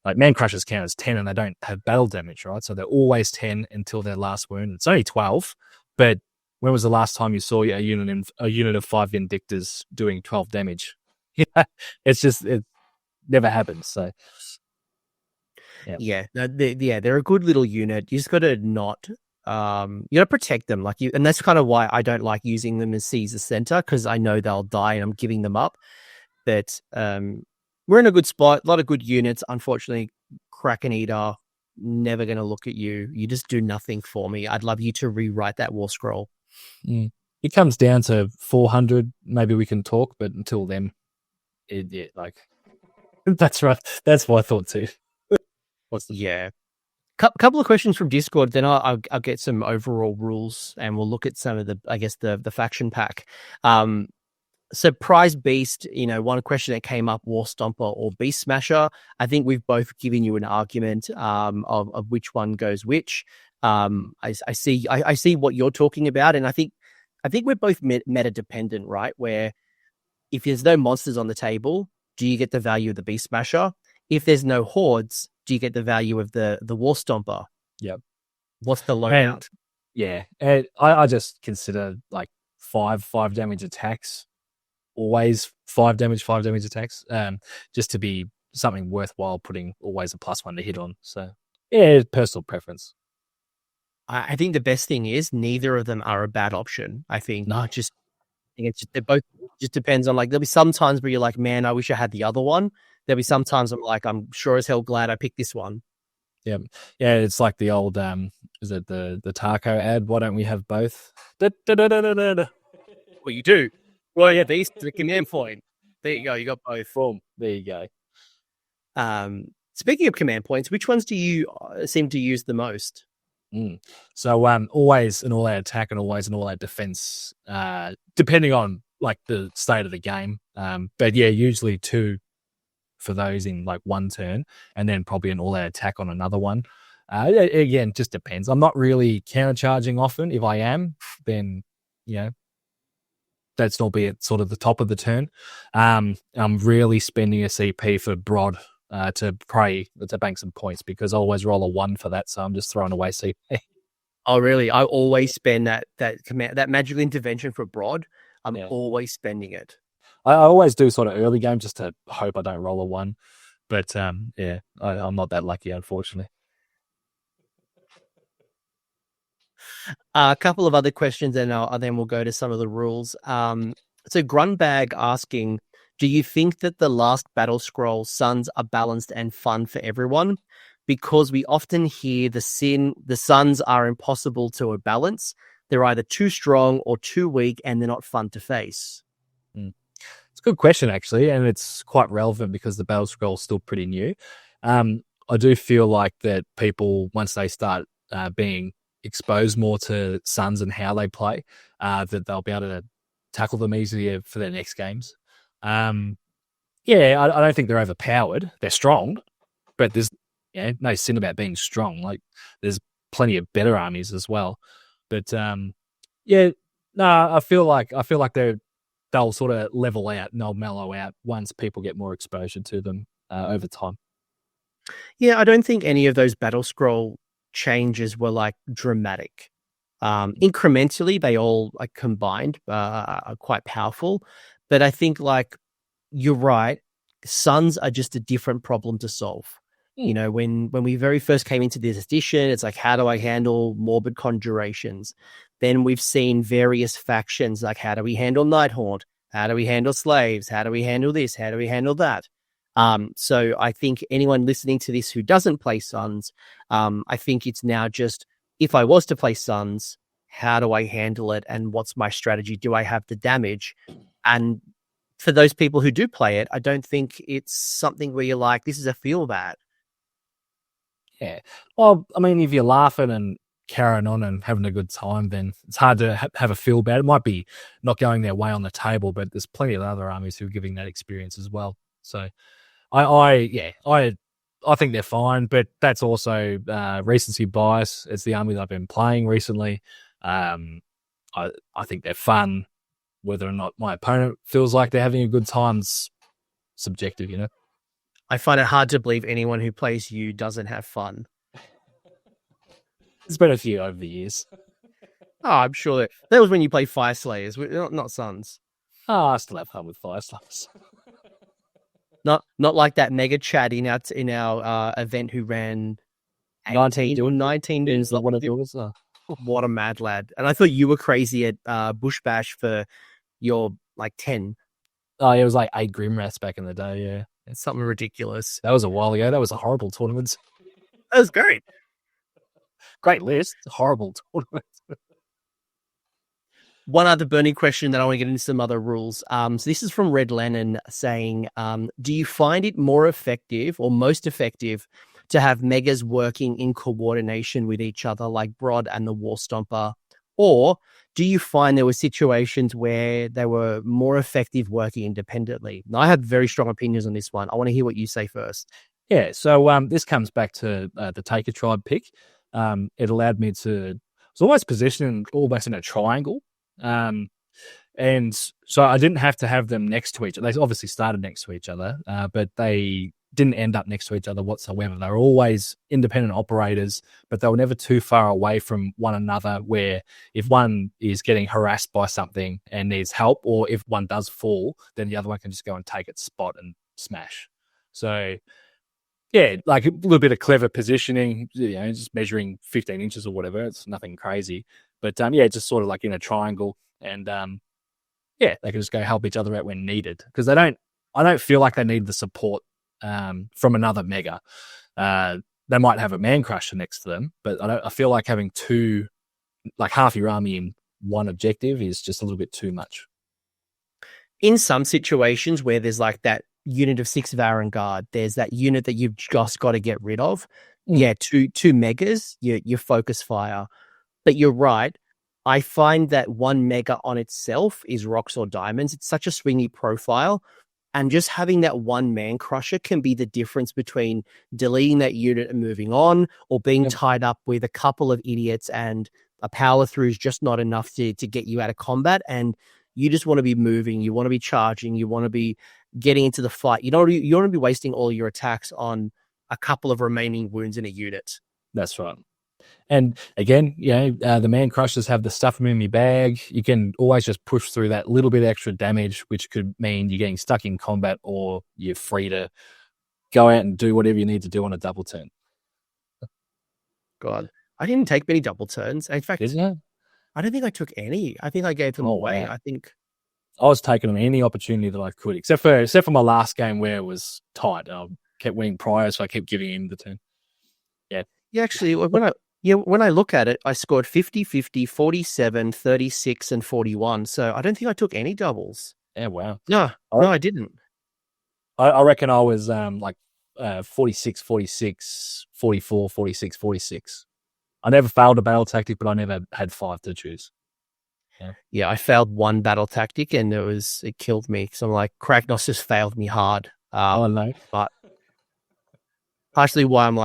Like man crushers count as 10, and they don't have battle damage, right? So they're always 10 until their last wound. It's only 12, but when was the last time you saw a unit of 5 Vindictors doing 12 damage? It never happens. So. They're a good little unit. You just got to not, you got to protect them, and that's kind of why I don't like using them as Caesar Center because I know they'll die and I'm giving them up. But we're in a good spot. A lot of good units. Unfortunately, Kraken Eater never going to look at you. You just do nothing for me. I'd love you to rewrite that war scroll. It comes down to 400. Maybe we can talk, but until then, that's right. That's what I thought too. Couple of questions from Discord, then I'll get some overall rules and we'll look at some of the faction pack. So Prize Beast, one question that came up, War Stomper or Beast Smasher. I think we've both given you an argument of which one goes which. I see what you're talking about, and I think we're both meta dependent, right? Where if there's no monsters on the table, do you get the value of the Beast Smasher? If there's no hordes, do you get the value of the War Stomper? Yep. What's the loadout? Yeah, and I just consider like five damage attacks, always 5 damage attacks, just to be something worthwhile putting always a +1 to hit on. So yeah, personal preference. I think the best thing is neither of them are a bad option. I think they're both. Just depends on, like, there'll be some times where you're like, man, I wish I had the other one. There'll be some times I'm like, I'm sure as hell glad I picked this one. Yeah, it's like the old is it the taco ad? Why don't we have both? Well, you do. Well, yeah, these the command point. There you go. You got both. Boom. There you go. Speaking of command points, which ones do you seem to use the most? So always an all-out attack and always an all-out defense, depending on like the state of the game. But yeah, usually 2 for those in like one turn, and then probably an all-out attack on another one. Again, just depends. I'm not really countercharging often. If I am, then that's not be at sort of the top of the turn. I'm really spending a CP for Brod to bank some points, because I always roll a 1 for that, so I'm just throwing away CP. Oh, really? I always spend that command, that magical intervention for Brod. I'm always spending it. I always do sort of early game just to hope I don't roll a 1. But I'm not that lucky, unfortunately. A couple of other questions, and then we'll go to some of the rules. So Grunbag asking, do you think that the last Battle Scroll Sons are balanced and fun for everyone? Because we often hear the Sons are impossible to balance. They're either too strong or too weak, and they're not fun to face. It's a good question, actually, and it's quite relevant because the Battle Scroll is still pretty new. I do feel like that people, once they start being exposed more to Sons and how they play, that they'll be able to tackle them easier for their next games. I don't think they're overpowered. They're strong, but there's no sin about being strong. Like, there's plenty of better armies as well. But I feel like they'll sort of level out and they'll mellow out once people get more exposure to them over time. Yeah, I don't think any of those Battle Scroll changes were like dramatic. Incrementally, they all like combined are quite powerful. But I think, like, you're right, Sons are just a different problem to solve. When we very first came into this edition, it's like, how do I handle morbid conjurations? Then we've seen various factions, like, how do we handle Nighthaunt? How do we handle slaves? How do we handle this? How do we handle that? So I think anyone listening to this who doesn't play Sons, I think it's now just, if I was to play Sons, how do I handle it? And what's my strategy? Do I have the damage? And for those people who do play it, I don't think it's something where you're like, this is a feel bad. Yeah. Well, I mean, if you're laughing and carrying on and having a good time, then it's hard to have a feel bad. It might be not going their way on the table, but there's plenty of other armies who are giving that experience as well. So I think they're fine, but that's also recency bias. It's the army that I've been playing recently. I think they're fun. Whether or not my opponent feels like they're having a good time's subjective, I find it hard to believe anyone who plays you doesn't have fun. There's been a few over the years. Oh, I'm sure that was when you played Fire Slayers, not Sons. Oh, I still have fun with Fire Slayers. Not like that mega chat in our event who ran 19 dunes. One of yours. What a mad lad! And I thought you were crazy at Bush Bash for your like 10. Oh, it was like 8 Grimwraths back in the day. Yeah, it's something ridiculous. That was a while ago. That was a horrible tournament. That was great. Great list. Horrible tournament. One other burning question that I want to get into some other rules. So this is from Red Lennon saying, do you find it more effective or most effective to have megas working in coordination with each other, like Brod and the War Stomper? Or do you find there were situations where they were more effective working independently? Now, I have very strong opinions on this one. I want to hear what you say first. Yeah, so this comes back to the Taker tribe pick. It allowed me to, it's almost positioned almost in a triangle. And so I didn't have to have them next to each other. They obviously started next to each other, but they didn't end up next to each other whatsoever. They were always independent operators, but they were never too far away from one another where if one is getting harassed by something and needs help, or if one does fall, then the other one can just go and take its spot and smash. So, yeah, like a little bit of clever positioning, just measuring 15 inches or whatever. It's nothing crazy. But, just sort of like in a triangle. And, they can just go help each other out when needed. Because I don't feel like they need the support from another mega. They might have a man crusher next to them, but I feel like having two, like half your army in one objective is just a little bit too much. In some situations where there's like that unit of 6 Varan Guard, there's that unit that you've just got to get rid of. Yeah, two megas, your focus fire. But you're right. I find that one mega on itself is rocks or diamonds. It's such a swingy profile. And just having that one man crusher can be the difference between deleting that unit and moving on, or being tied up with a couple of idiots and a power through is just not enough to get you out of combat. And you just want to be moving. You want to be charging. You want to be getting into the fight. You don't want to be wasting all your attacks on a couple of remaining wounds in a unit. That's right. And again, the man crushers have the stuff in your bag. You can always just push through that little bit extra damage, which could mean you're getting stuck in combat or you're free to go out and do whatever you need to do on a double turn. God, I didn't take many double turns. In fact, didn't you? I don't think I took any. I think I gave them away. Wow. I think I was taking on any opportunity that I could, except for my last game where it was tight. I kept winning prior, so I kept giving him the turn. Yeah. Yeah, actually, when I look at it, I scored 50, 50, 47, 36, and 41. So I don't think I took any doubles. Yeah, wow. No, I didn't. I reckon I was 46, 46, 44, 46, 46. I never failed a battle tactic, but I never had 5 to choose. Yeah, I failed one battle tactic, and it killed me. So I'm like, Kragnos just failed me hard. No. But partially why I'm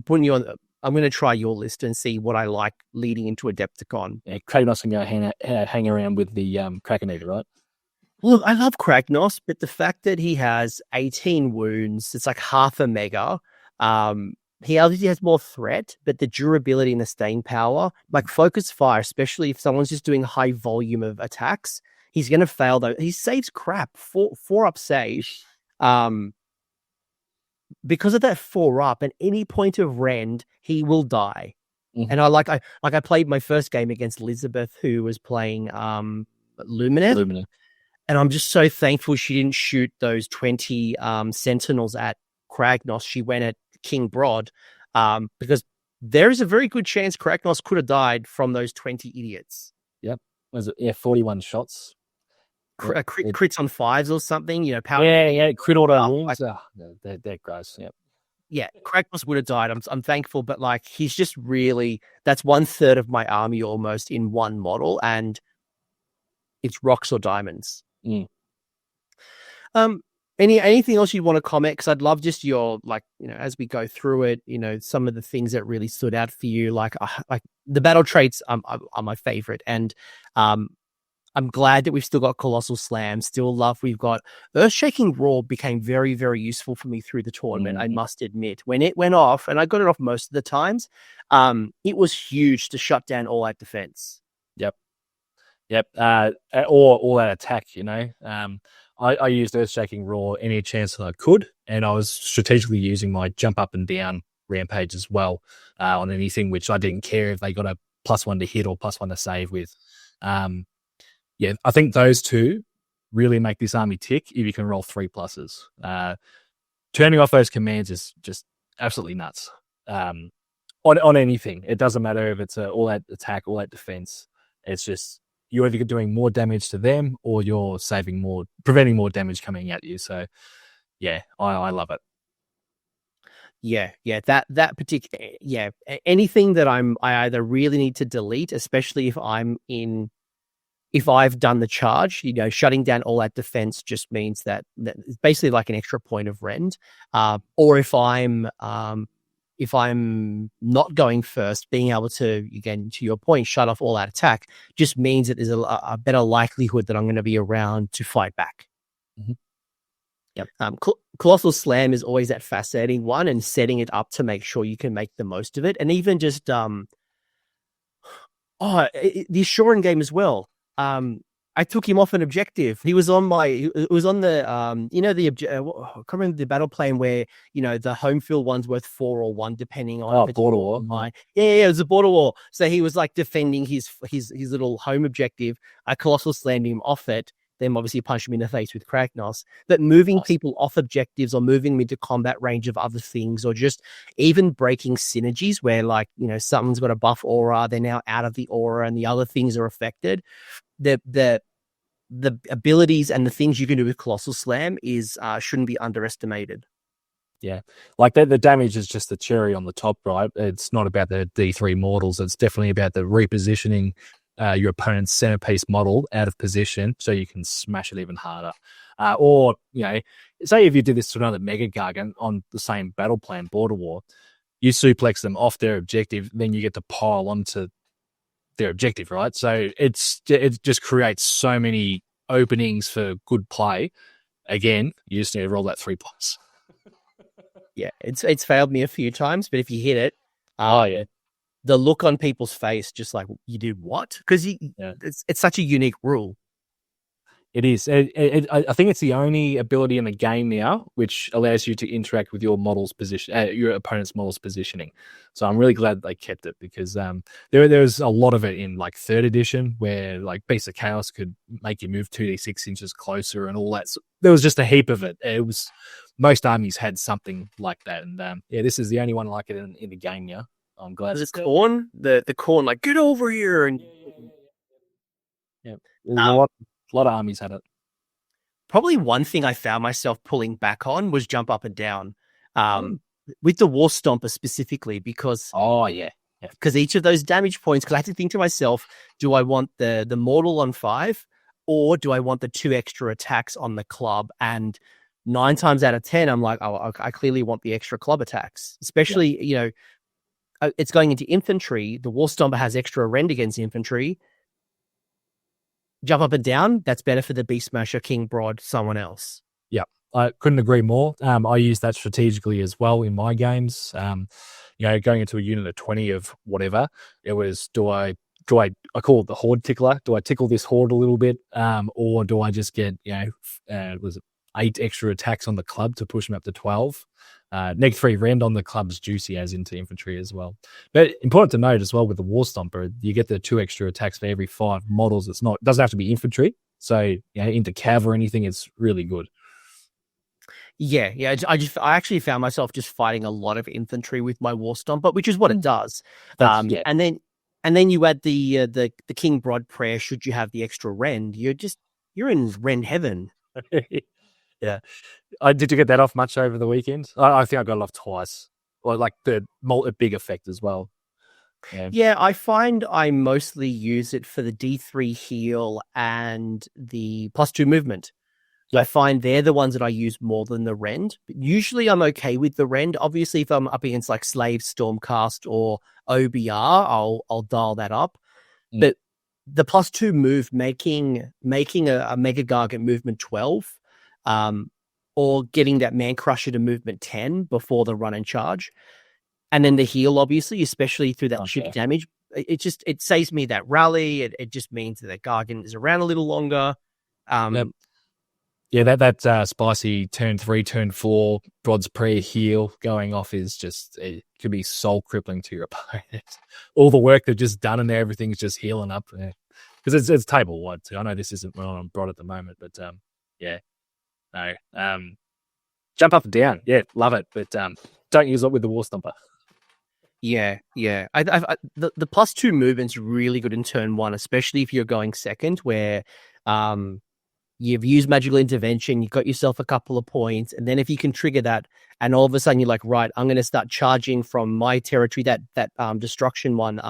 putting you on. I'm going to try your list and see what I like leading into Adepticon. Yeah, Kragnos can go hang around with the Kraken Eater, right? Look, I love Kragnos, but the fact that he has 18 wounds, it's like half a mega. He obviously has more threat, but the durability and the staying power, like focus fire, especially if someone's just doing high volume of attacks, he's going to fail though. He saves crap, 4-up save. Because of that 4-up, at any point of rend, he will die. Mm-hmm. And I played my first game against Elizabeth, who was playing Lumineth. And I'm just so thankful she didn't shoot those 20 Sentinels at Kragnos. She went at King Broad, because there is a very good chance Kragnos could have died from those 20 idiots. Yep. Was it 41 shots? Crits on 5s or something, power. Yeah, crit auto. They're gross. Yep. Yeah, Kragnos would have died. I'm thankful, but like he's just really, that's 1/3 of my army almost in one model, and it's rocks or diamonds. Anything else you want to comment? Because I'd love just your, as we go through it, some of the things that really stood out for you, like the battle traits are my favorite, and I'm glad that we've still got Colossal Slam. Still love we've got Earthshaking Roar. Became very, very useful for me through the tournament. I must admit, when it went off, and I got it off most of the times, it was huge to shut down all out defense. Yep. Or all that attack. I used Earthshaking Roar any chance that I could, and I was strategically using my jump up and down rampage as well on anything, which I didn't care if they got a +1 to hit or +1 to save with. I think those two really make this army tick if you can roll 3 pluses. Turning off those commands is just absolutely nuts. On anything, it doesn't matter if it's all that attack, all that defense. It's just you're either doing more damage to them or you're preventing more damage coming at you. So, yeah, I love it. Yeah, that particular anything that I either really need to delete, especially if I've done the charge, shutting down all that defense just means that it's basically like an extra point of rend. Or if I'm not going first, being able to, again, to your point, shut off all that attack just means that there's a better likelihood that I'm going to be around to fight back. Mm-hmm. Yep. Colossal Slam is always that fascinating one, and setting it up to make sure you can make the most of it. And even just the Assuring game as well. I took him off an objective. He was on it was on the, I can't remember the battle plane where, the home field one's worth 4 or 1, depending on. Border War. Yeah, it was a Border War. So he was like defending his little home objective. I Colossal slammed him off it. Then obviously punched him in the face with Kragnos. But moving people off objectives or moving them into combat range of other things, or just even breaking synergies where, like, something's got a buff aura, they're now out of the aura and the other things are affected. The abilities and the things you can do with Colossal Slam is shouldn't be underestimated. Yeah, like the damage is just the cherry on the top, right? It's not about the D3 mortals. It's definitely about the repositioning your opponent's centerpiece model out of position so you can smash it even harder. Or, say if you did this to another Mega Gargant on the same battle plan, Border War, you suplex them off their objective, then you get to pile onto their objective, right? So it just creates so many openings for good play. Again, you just need to roll that 3+. Yeah, it's failed me a few times, but if you hit it, the look on people's face, just like, you did what? Because it's such a unique rule. It is. I think it's the only ability in the game now which allows you to interact with your model's position, your opponent's model's positioning. So I'm really glad they kept it, because there's a lot of it in like 3rd edition where like Beast of Chaos could make you move 2d6 inches closer and all that. So there was just a heap of it. It was, most armies had something like that, and this is the only one like it in the game now. I'm glad. There's Corn, the Corn, like, get over here, and yeah, a lot of armies had it. Probably one thing I found myself pulling back on was jump up and down, with the War Stomper specifically, because because each of those damage points. Because I had to think to myself, do I want the mortal on 5, or do I want the 2 extra attacks on the club? And 9 times out of 10, I'm like, I clearly want the extra club attacks, especially it's going into infantry. The War Stomper has extra rend against infantry. Jump up and down, that's better for the Beast Smasher, King Broad, someone else. Yeah, I couldn't agree more. I use that strategically as well in my games. Going into a unit of 20 of whatever, it was, I call it the Horde Tickler. Do I tickle this Horde a little bit? Or do I just get, was it 8 extra attacks on the club to push them up to 12? -3 rend on the club's juicy as into infantry as well. But important to note as well with the War Stomper, you get the 2 extra attacks for every 5 models. It doesn't have to be infantry. So into cav or anything, it's really good. Yeah. I actually found myself just fighting a lot of infantry with my War Stomper, which is what it does. And then you add the King Broad prayer. Should you have the extra rend, you're in rend heaven. Yeah. Did you get that off much over the weekend? I think I got it off twice. Or like the big effect as well. Yeah, I find I mostly use it for the D3 heal and the +2 movement. I find they're the ones that I use more than the rend. Usually I'm okay with the rend. Obviously, if I'm up against like Slave, Stormcast, or OBR, I'll dial that up. But the +2 move, making a Mega Gargant movement 12, or getting that Man Crusher to movement 10 before the run and charge, and then the heal, obviously, especially through that ship damage, it saves me that rally. It just means that Gargant is around a little longer. Yeah, that spicy turn 3, turn 4 Brod's prayer heal going off is just, it could be soul crippling to your opponent. All the work they've just done and everything's just healing up. Because it's table wide too. I know this isn't on Brod at the moment, but no. Jump up and down. Yeah, love it. But don't use it with the War Stomper. Yeah. The +2 movement's really good in turn 1, especially if you're going second, where you've used magical intervention, you've got yourself a couple of points, and then if you can trigger that, and all of a sudden you're like, right, I'm going to start charging from my territory, that destruction one.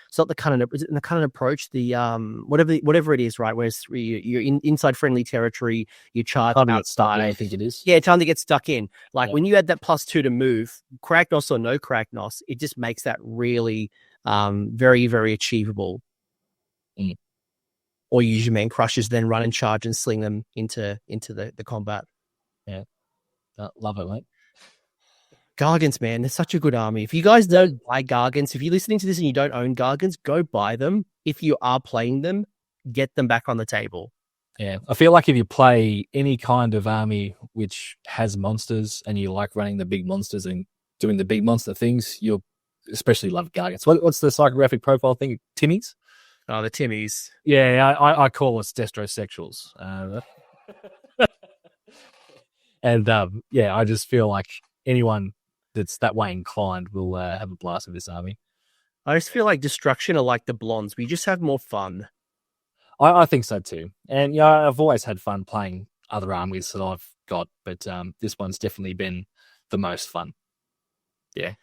It's not the kind of, is it the kind of approach, the whatever it is, right? Where you're inside friendly territory, you charge outside. I think it is. Yeah, time to get stuck in. Like Yeah. when you add that +2 to move, Kragnos or no Kragnos, it just makes that really very, very achievable. Mm. Or use your man crushes, then run and charge and sling them into the combat. Yeah, love it, mate. Gargants, man, they're such a good army. If you guys don't buy Gargants, if you're listening to this and you don't own Gargants, go buy them. If you are playing them, get them back on the table. Yeah, I feel like if you play any kind of army which has monsters and you like running the big monsters and doing the big monster things, you'll especially love Gargants. What's the psychographic profile thing? Timmies? Oh, the Timmies. Yeah, I call us destrosexuals. And yeah, I just feel like anyone that's that way inclined will have a blast with this army. I just feel like Destruction are like the Blondes. We just have more fun. I think so too. And yeah, I've always had fun playing other armies that I've got, but this one's definitely been the most fun. Yeah.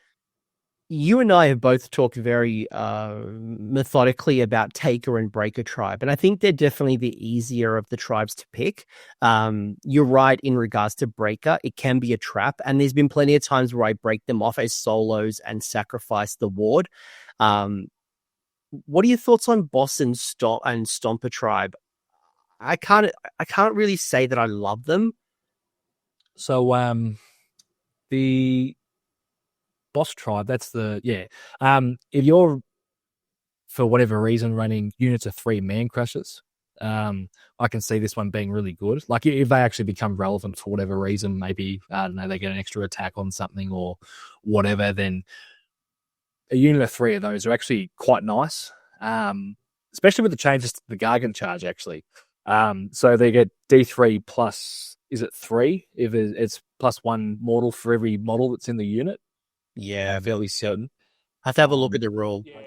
You and I have both talked very methodically about Taker and Breaker tribe, and I think they're definitely the easier of the tribes to pick. You're right in regards to Breaker. It can be a trap, and there's been plenty of times where I break them off as solos and sacrifice the ward. What are your thoughts on Boss and Stomper tribe? I can't really say that I love them. So the Boss tribe, that's the if you're for whatever reason running units of 3 man crushers, I can see this one being really good. Like if they actually become relevant for whatever reason, maybe I don't know, they get an extra attack on something or whatever, then a unit of 3 of those are actually quite nice. Especially with the changes to the Gargant charge actually. So they get D3 plus, is it 3? If it's +1 mortal for every model that's in the unit. Yeah, fairly certain. I have to have a look at the rule. Yeah,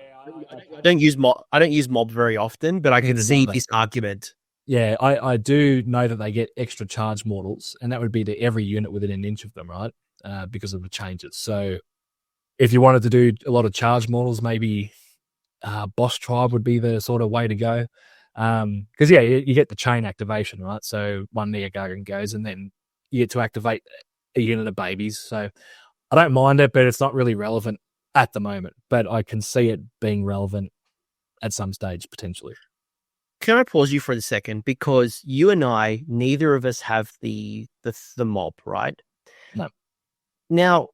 I don't use mob very often, but I can see this argument. Yeah, I do know that they get extra charge mortals, and that would be to every unit within an inch of them, right? Because of the changes. So if you wanted to do a lot of charge mortals, maybe Boss Tribe would be the sort of way to go. Because yeah, you get the chain activation, right? So one Neo Gargant goes, and then you get to activate a unit of babies. So I don't mind it, but it's not really relevant at the moment. But I can see it being relevant at some stage potentially. Can I pause you for a second? Because you and I, neither of us have the mob, right? No. Now,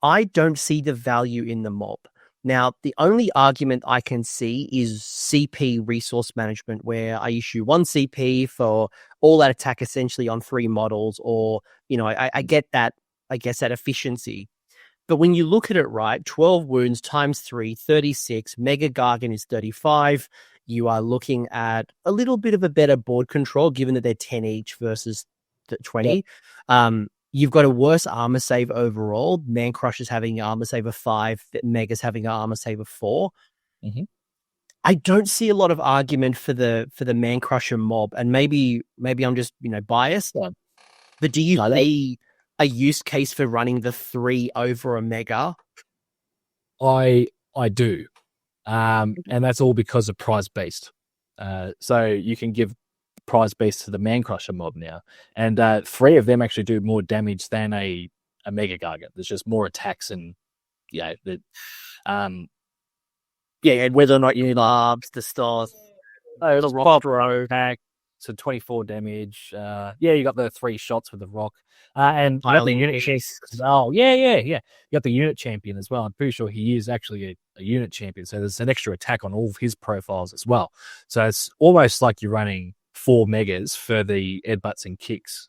I don't see the value in the mob. Now, the only argument I can see is CP resource management, where I issue 1 CP for all that attack essentially on 3 models, or, you know, I get that, I guess, that efficiency. But when you look at it, right, 12 wounds times 3, 36, Mega Gargant is 35. You are looking at a little bit of a better board control, given that they're 10 each versus 20. Yep. You've got a worse armor save overall. Man Crusher's having an armor save of 5. Mega's having an armor save of 4. Mm-hmm. I don't see a lot of argument for the Man Crusher mob, and maybe I'm just biased. Yeah. But do you see a use case for running the 3 over a Mega? I do, and that's all because of prize based. So you can give prize based to the Man Crusher mob now, and 3 of them actually do more damage than a Mega Gargant. There's just more attacks, and and whether or not you the stars, the rock throw attack, so 24 damage. You got the 3 shots with the rock, and you got the unit you got the unit champion as well. I'm pretty sure he is actually a unit champion, so there's an extra attack on all of his profiles as well. So it's almost like you're running 4 megas for the headbutts and kicks,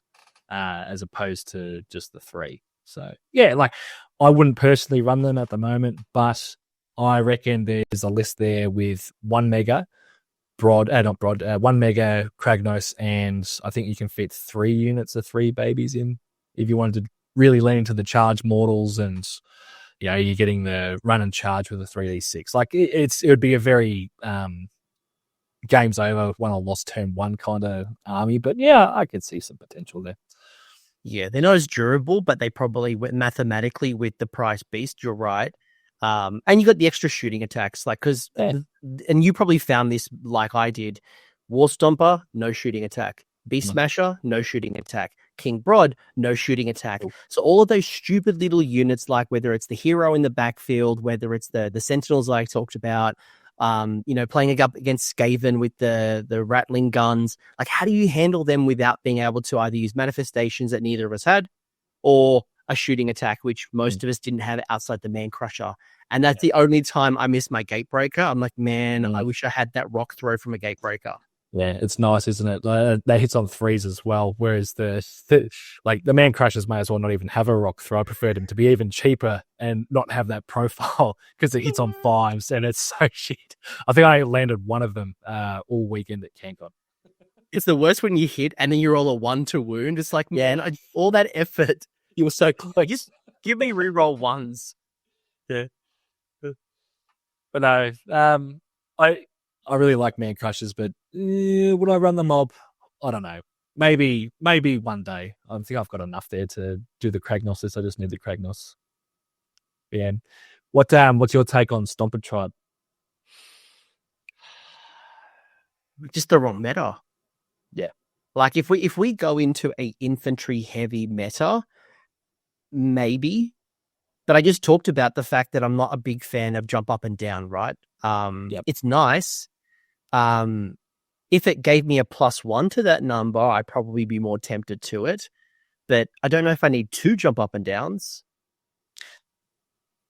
as opposed to just the 3. So yeah, like I wouldn't personally run them at the moment, but I reckon there's a list there with 1 mega 1 mega Kragnos, and I think you can fit 3 units of 3 babies in if you wanted to really lean into the charge mortals, and you're getting the run and charge with a 3d6. Like it would be a very game's over, won or lost turn one kind of army. But yeah, I could see some potential there. Yeah, they're not as durable, but they probably mathematically with the price beast, you're right. And you got the extra shooting attacks, like and you probably found this like I did. War Stomper, no shooting attack. Beast Smasher, no shooting attack. King Broad, no shooting attack. So all of those stupid little units, like whether it's the hero in the backfield, whether it's the Sentinels like I talked about, playing up against Skaven with the rattling guns, like how do you handle them without being able to either use manifestations that neither of us had or a shooting attack, which most of us didn't have outside the Man Crusher. And that's the only time I miss my Gatebreaker. I'm like, man, I wish I had that rock throw from a Gatebreaker. Yeah, it's nice, isn't it? That hits on threes as well, whereas the Man Crushers may as well not even have a rock throw. I prefer them to be even cheaper and not have that profile because it hits on fives and it's so shit. I think I landed one of them all weekend at CanCon. It's the worst when you hit and then you roll a 1 to wound. It's like, man, all that effort, you were so close. Just give me reroll ones. Yeah. But no, I really like Man Crushers, but would I run the mob? I don't know. Maybe one day. I think I've got enough there to do the Kragnosses. I just need the Kragnos. Yeah. What's your take on Stomper Tribe? Just the wrong meta. Yeah. Like if we go into a infantry heavy meta, maybe. But I just talked about the fact that I'm not a big fan of jump up and down, right? It's nice. If it gave me a +1 to that number, I'd probably be more tempted to it. But I don't know if I need 2 jump up and downs.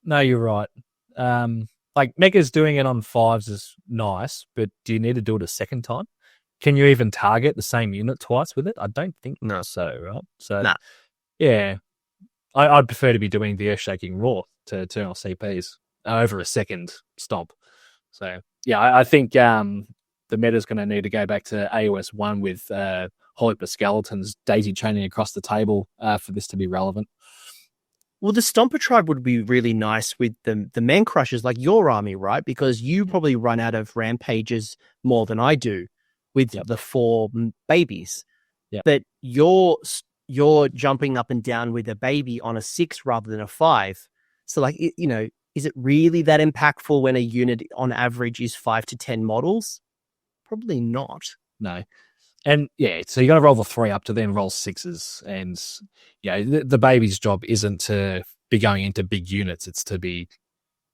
No, you're right. Like Mega's doing it on 5s is nice, but do you need to do it a second time? Can you even target the same unit twice with it? I don't think so, right? So, yeah. I'd prefer to be doing the Earth-Shaking Roar to turn off CPs over a second stomp. So, yeah, I think the meta's going to need to go back to AoS 1 with Holy Skeletons daisy chaining across the table for this to be relevant. Well, the Stomper Tribe would be really nice with the Man Crushers, like your army, right? Because you probably run out of rampages more than I do with the 4 babies. Yep. But you're jumping up and down with a baby on a 6 rather than a 5. So, like, is it really that impactful when a unit on average is 5 to 10 models? Probably not. No. And yeah, so you got to roll the 3 up to then roll 6s. And the baby's job isn't to be going into big units. It's to be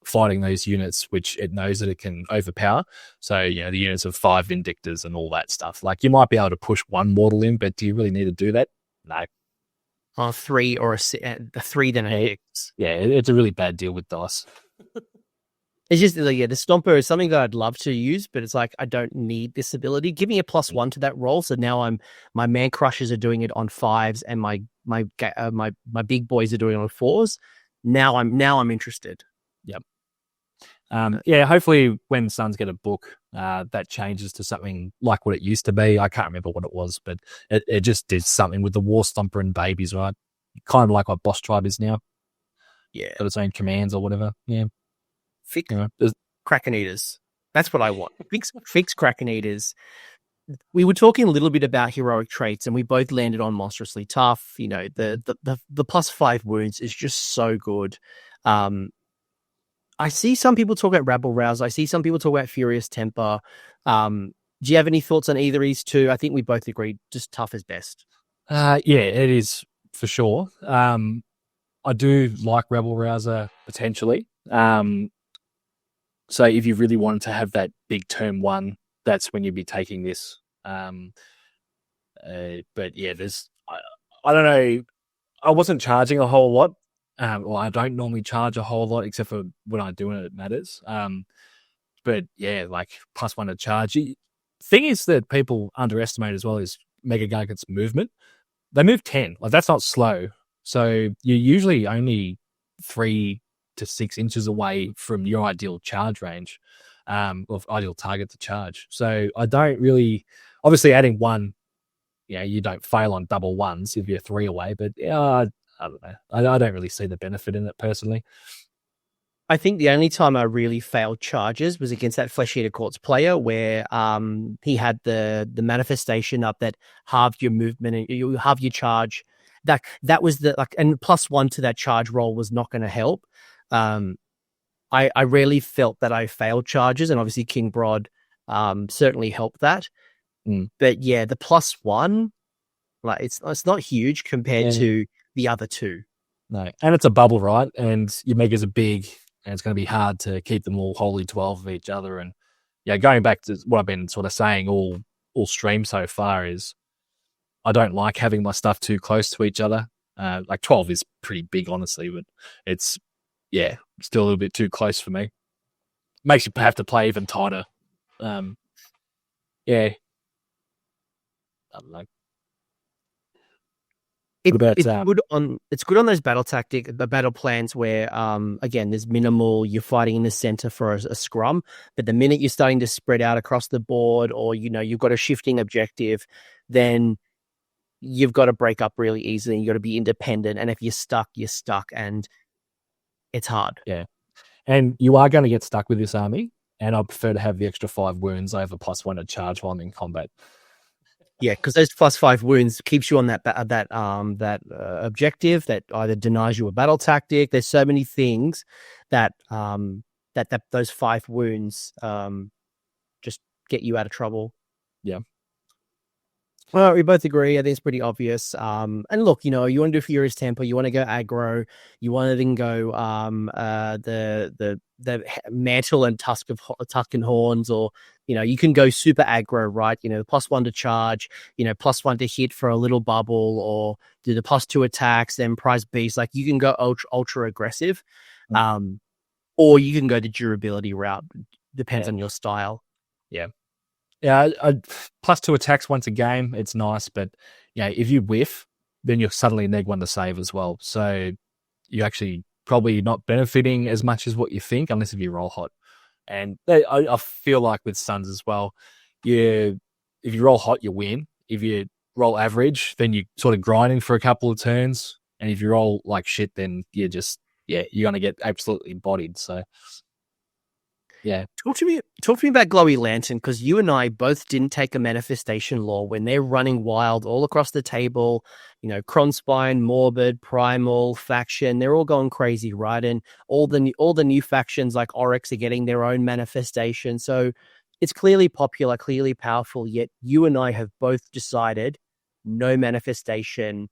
fighting those units which it knows that it can overpower. So, the units of 5 Vindictors and all that stuff. Like, you might be able to push 1 mortal in, but do you really need to do that? No. 3 or a 3 then a 6. Yeah, it's a really bad deal with dice. It's just, the Stomper is something that I'd love to use, but it's like, I don't need this ability. Give me a +1 to that roll. So now my Man Crushers are doing it on 5s and my big boys are doing it on 4s. Now I'm interested. Yep. Hopefully when Suns get a book, that changes to something like what it used to be. I can't remember what it was, but it just did something with the War Stomper and babies, right? Kind of like what Boss Tribe is now. Yeah. Got its own commands or whatever. Yeah. Fix Kraken Eaters. That's what I want. Fix Kraken Eaters. We were talking a little bit about heroic traits, and we both landed on monstrously tough. The +5 wounds is just so good. I see some people talk about Rabble Rouse. I see some people talk about Furious Temper. Do you have any thoughts on either of these two? I think we both agreed just tough is best. Yeah, it is for sure. I do like Rebel Rouser potentially. So if you really wanted to have that big turn 1, that's when you'd be taking this. But yeah, I don't know. I wasn't charging a whole lot. I don't normally charge a whole lot except for when I do it, it matters. But yeah, like +1 to charge. Thing is that people underestimate as well is Mega Gargant's movement. They move 10. Like, that's not slow. So you're usually only 3 to 6 inches away from your ideal charge range, or ideal target to charge. So I don't really, obviously adding 1, you don't fail on double 1s if you're 3 away, but I don't know. I don't really see the benefit in it personally. I think the only time I really failed charges was against that Flesh Eater Courts player, where he had the manifestation up that halved your movement and you halve your charge. That was the and +1 to that charge roll was not going to help. I rarely felt that I failed charges, and obviously King Brod certainly helped that. But yeah, the +1, like it's not huge compared to the other two. No, and it's a bubble, right? And your megas are big, and it's going to be hard to keep them all wholly 12 of each other. And yeah, going back to what I've been sort of saying all stream so far is I don't like having my stuff too close to each other. Like 12 is pretty big, honestly, but it's still a little bit too close for me. Makes you have to play even tighter. I don't know. It's good on those the battle plans where again there's minimal, you're fighting in the center for a scrum, but the minute you're starting to spread out across the board, or you've got a shifting objective, then you've got to break up really easily. You've got to be independent, and if you're stuck, and it's hard. Yeah, and you are going to get stuck with this army, and I prefer to have the extra 5 wounds over +1 to charge while I'm in combat. Yeah, because those +5 wounds keeps you on that objective that either denies you a battle tactic. There's so many things that those 5 wounds just get you out of trouble. Yeah. Well, we both agree. I think it's pretty obvious. And look, you want to do Furious Temper, you want to go aggro, you want to then go the Mantle and Tuscan Horns, or you can go super aggro, right? +1 to charge, +1 to hit for a little bubble, or do the +2 attacks, then prize beast. Like you can go ultra aggressive, or you can go the durability route. Depends on your style. Yeah. Yeah, +2 attacks once a game, it's nice, but if you whiff, then you're suddenly -1 to save as well. So you're actually probably not benefiting as much as what you think, unless if you roll hot. And I feel like with Suns as well, if you roll hot, you win. If you roll average, then you're sort of grinding for a couple of turns. And if you roll like shit, then you're just, you're going to get absolutely bodied. So, yeah. Talk to me about Glowy Lantern, because you and I both didn't take a manifestation law when they're running wild all across the table. Kronspine, Morbid, Primal, Faction, they're all going crazy, right? And all the new factions like Oryx are getting their own manifestation. So it's clearly popular, clearly powerful, yet you and I have both decided no manifestation.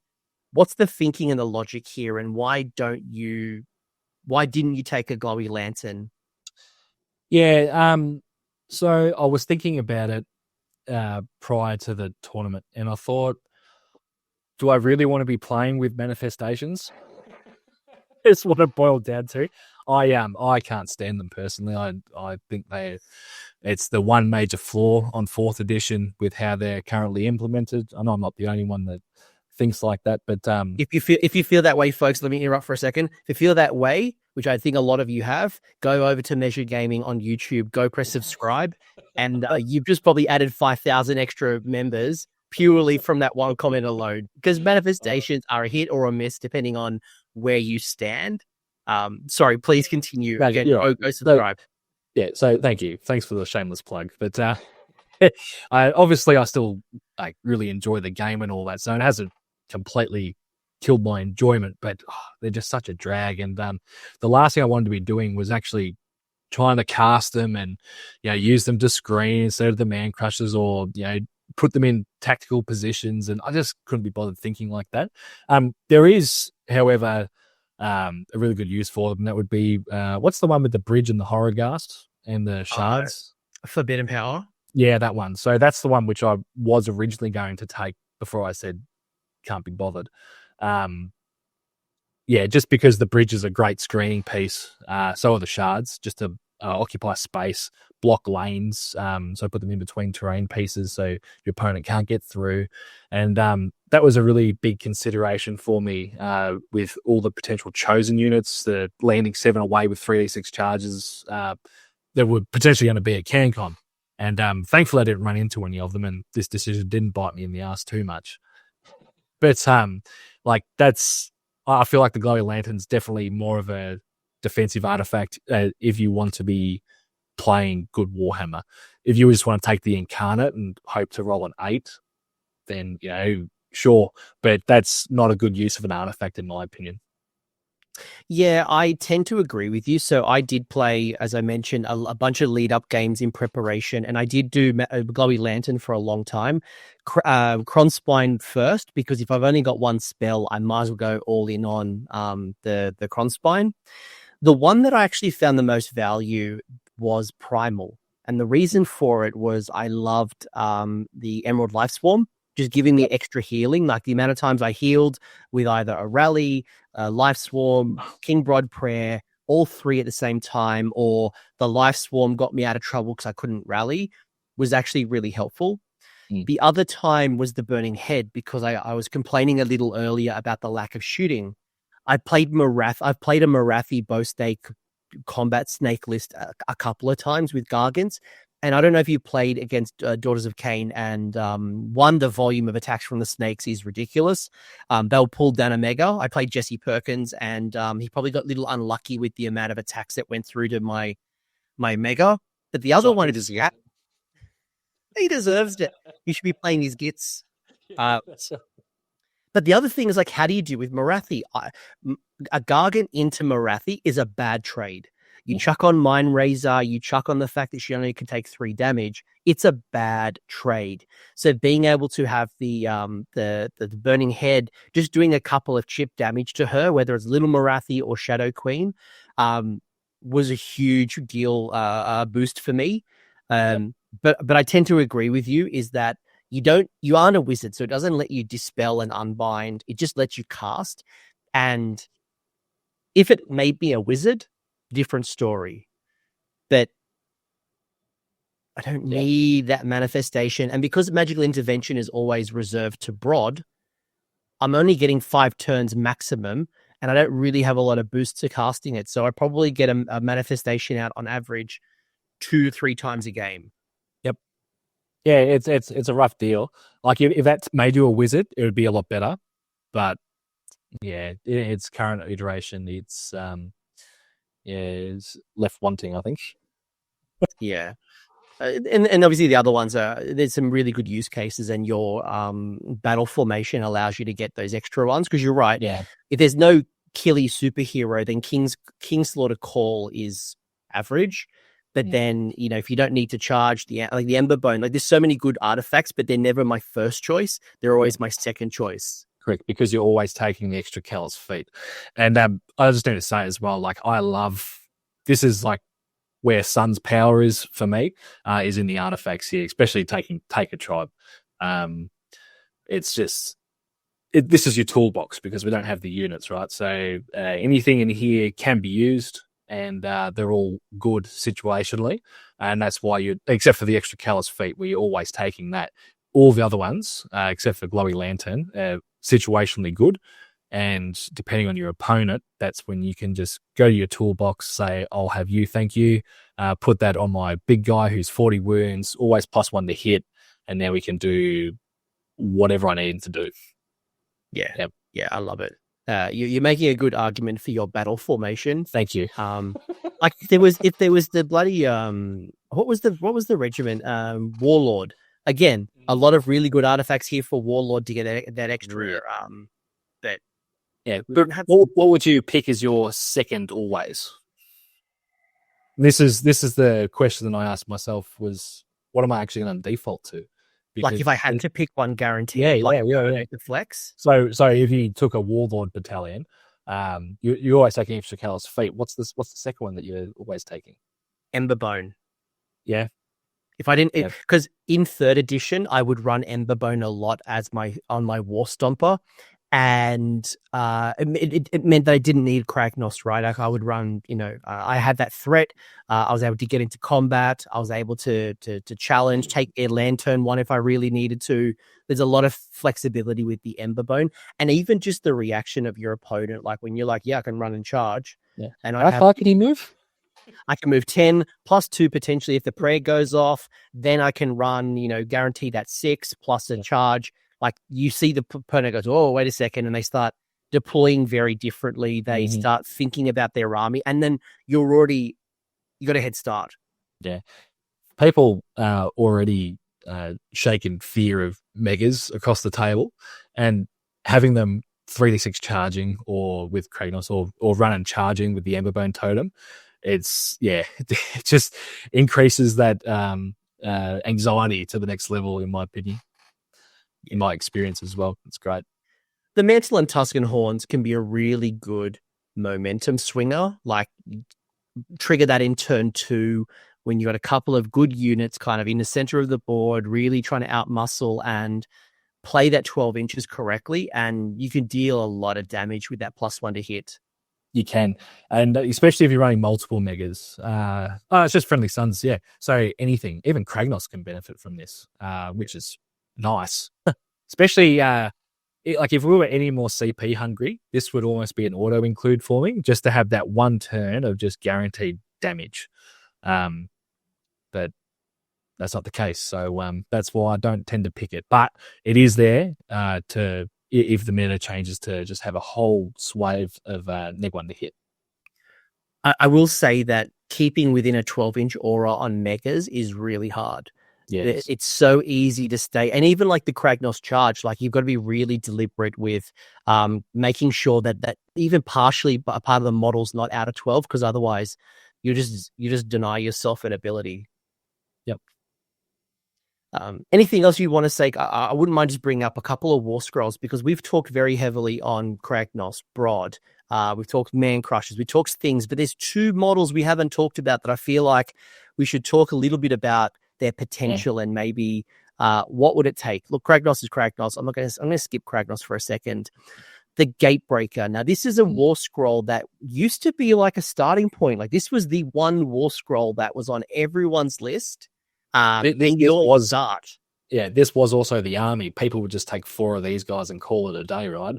What's the thinking and the logic here, and why didn't you take a Glowy Lantern? Yeah, so I was thinking about it prior to the tournament, and I thought, do I really want to be playing with manifestations? That's what it boiled down to. I can't stand them personally. I think it's the one major flaw on 4th edition with how they're currently implemented. I know I'm not the only one that thinks like that, but if you feel that way, folks, let me interrupt for a second. If you feel that way, which I think a lot of you have, go over to Measured Gaming on YouTube, go press subscribe, and you've just probably added 5,000 extra members purely from that one comment alone, because manifestations are a hit or a miss depending on where you stand. Sorry, please continue. Again, go subscribe. So thank you. Thanks for the shameless plug. But I still really enjoy the game and all that, so it hasn't completely killed my enjoyment, but they're just such a drag. And the last thing I wanted to be doing was actually trying to cast them and use them to screen instead of the man crushers, or put them in tactical positions, and I just couldn't be bothered thinking like that. There is, however, a really good use for them, and that would be what's the one with the bridge and the Horrorghast and the shards? Forbidden Power. Yeah, that one. So that's the one which I was originally going to take before I said can't be bothered. Just because the bridge is a great screening piece. So are the shards, just to occupy space, block lanes. So put them in between terrain pieces so your opponent can't get through. And that was a really big consideration for me with all the potential chosen units, the landing 7 away with 3d6 charges. There were potentially going to be a CanCon. And thankfully I didn't run into any of them, and this decision didn't bite me in the ass too much. But I feel like the Glowy Lantern's definitely more of a defensive artifact if you want to be playing good Warhammer. If you just want to take the Incarnate and hope to roll an 8, then, sure. But that's not a good use of an artifact, in my opinion. Yeah, I tend to agree with you. So I did play, as I mentioned, a bunch of lead-up games in preparation, and I did do Glowy Lantern for a long time. Kronspine first, because if I've only got one spell, I might as well go all in on the Kronspine. The one that I actually found the most value was Primal, and the reason for it was I loved the Emerald Life Swarm, just giving me extra healing. Like the amount of times I healed with either a Rally, Life Swarm, King Broad Prayer, all 3 at the same time, or the Life Swarm got me out of trouble because I couldn't rally, was actually really helpful. The other time was the Burning Head, because I was complaining a little earlier about the lack of shooting. I've played a Morathi bow stake combat snake list a couple of times with Gargants. And I don't know if you played against Daughters of Cain, and the volume of attacks from the snakes is ridiculous. They'll pull down a mega. I played Jesse Perkins, and he probably got a little unlucky with the amount of attacks that went through to my mega. But the other one is he deserves it. You should be playing his gits. But the other thing is, like, how do you do with Morathi? A Gargant into Morathi is a bad trade. You chuck on Mind Razor, you chuck on the fact that she only can take 3 damage. It's a bad trade. So being able to have the Burning Head just doing a couple of chip damage to her, whether it's Little Morathi or Shadow Queen, was a huge deal boost for me. But I tend to agree with you, is that you aren't a wizard, so it doesn't let you dispel and unbind. It just lets you cast. And if it made me a wizard, different story. But I don't need that manifestation. And because magical intervention is always reserved to Broad, I'm only getting 5 turns maximum, and I don't really have a lot of boosts to casting it. So I probably get a manifestation out on average 2 to 3 times a game. Yep. Yeah, it's a rough deal. Like if that made you a wizard, it would be a lot better. But yeah, its current iteration, it's left wanting, I think. Yeah. And obviously the other ones there's some really good use cases, and your battle formation allows you to get those extra ones, because you're right. Yeah. If there's no killy superhero, then Kingslaughter Call is average. But then, if you don't need to charge the Ember Bone, like there's so many good artifacts, but they're never my first choice. They're always my second choice. Correct, because you're always taking the extra Callous Feet. And I just need to say as well, like, I love, this is like where Sun's power is for me, is in the artifacts here, especially Take a Tribe. It's just, this is your toolbox, because we don't have the units, right? So anything in here can be used, and they're all good situationally. And that's why except for the extra Callous Feet, where you're always taking that. All the other ones, except for Glowy Lantern, situationally good. And depending on your opponent, that's when you can just go to your toolbox, say, I'll have you, thank you. Put that on my big guy who's 40 wounds, always +1 to hit. And now we can do whatever I need to do. Yeah. Yep. Yeah, I love it. You're making a good argument for your battle formation. Thank you. Like if there was the bloody what was the regiment? Warlord. Again, a lot of really good artifacts here for Warlord to get that extra. But what would you pick as your second always? This is the question that I asked myself, was what am I actually going to default to? Because like if I had to pick one guaranteed, the flex. So if you took a Warlord battalion, you always taking extra Callous Feet. What's the second one that you're always taking? Ember Bone. Yeah. If I didn't, because in 3rd edition, I would run Ember Bone a lot on my War Stomper, and it meant that I didn't need Kragnos, right? I would run, I had that threat. I was able to get into combat. I was able to challenge, take a Lantern one if I really needed to. There's a lot of flexibility with the Ember Bone, and even just the reaction of your opponent, like when you're like, yeah, I can run and charge. Yeah. And how far can he move? I can move 10 +2 potentially if the prayer goes off. Then I can run, guaranteed at 6 plus a charge. Like you see the opponent goes, oh, wait a second, and they start deploying very differently. They start thinking about their army, and then you got a head start. Yeah. People are already shaking fear of megas across the table, and having them 3d6 charging or with Kragnos or run and charging with the Emberbone Totem, it just increases that anxiety to the next level, in my opinion, in my experience as well. It's great. The Mantle and Tusken Horns can be a really good momentum swinger, like trigger that in turn 2 when you got a couple of good units kind of in the center of the board, really trying to outmuscle and play that 12 inches correctly, and you can deal a lot of damage with that +1 to hit. You can, and especially if you're running multiple megas. It's just Friendly Suns, yeah. So anything, even Kragnos can benefit from this, which is nice. Especially, like if we were any more CP hungry, this would almost be an auto include for me, just to have that one turn of just guaranteed damage. But that's not the case. So that's why I don't tend to pick it. But it is there to, if the meta changes, to just have a whole swathe of neg 1 to hit. I will say that keeping within a 12-inch aura on megas is really hard. Yes. It's so easy to stay. And even like the Kragnos charge, like you've got to be really deliberate with making sure that even partially a part of the model's not out of 12, because otherwise you just deny yourself an ability. Yep. Anything else you want to say? I wouldn't mind just bringing up a couple of War Scrolls, because we've talked very heavily on Kragnos, Broad. We've talked Man Crushers, we talked things, but there's 2 models we haven't talked about that I feel like we should talk a little bit about their potential and maybe what would it take. Look, Kragnos is Kragnos. I'm going to skip Kragnos for a second. The Gatebreaker. Now, this is a War Scroll that used to be like a starting point. Like this was the one War Scroll that was on everyone's list. This was also the army. People would just take 4 of these guys and call it a day, right?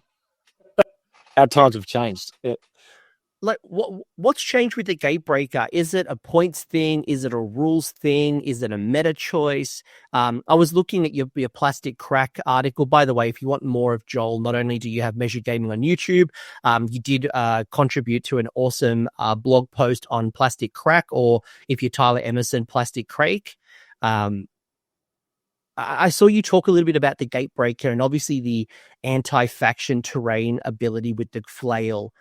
Our times have changed. Yeah. Like what's changed with the Gatebreaker? Is it a points thing? Is it a rules thing? Is it a meta choice? I was looking at your Plastic Crack article. By the way, if you want more of Joel, not only do you have Measured Gaming on YouTube, you did contribute to an awesome blog post on Plastic Crack, or if you're Tyler Emerson, Plastic Crake. I saw you talk a little bit about the Gatebreaker and obviously the anti-faction terrain ability with the flail.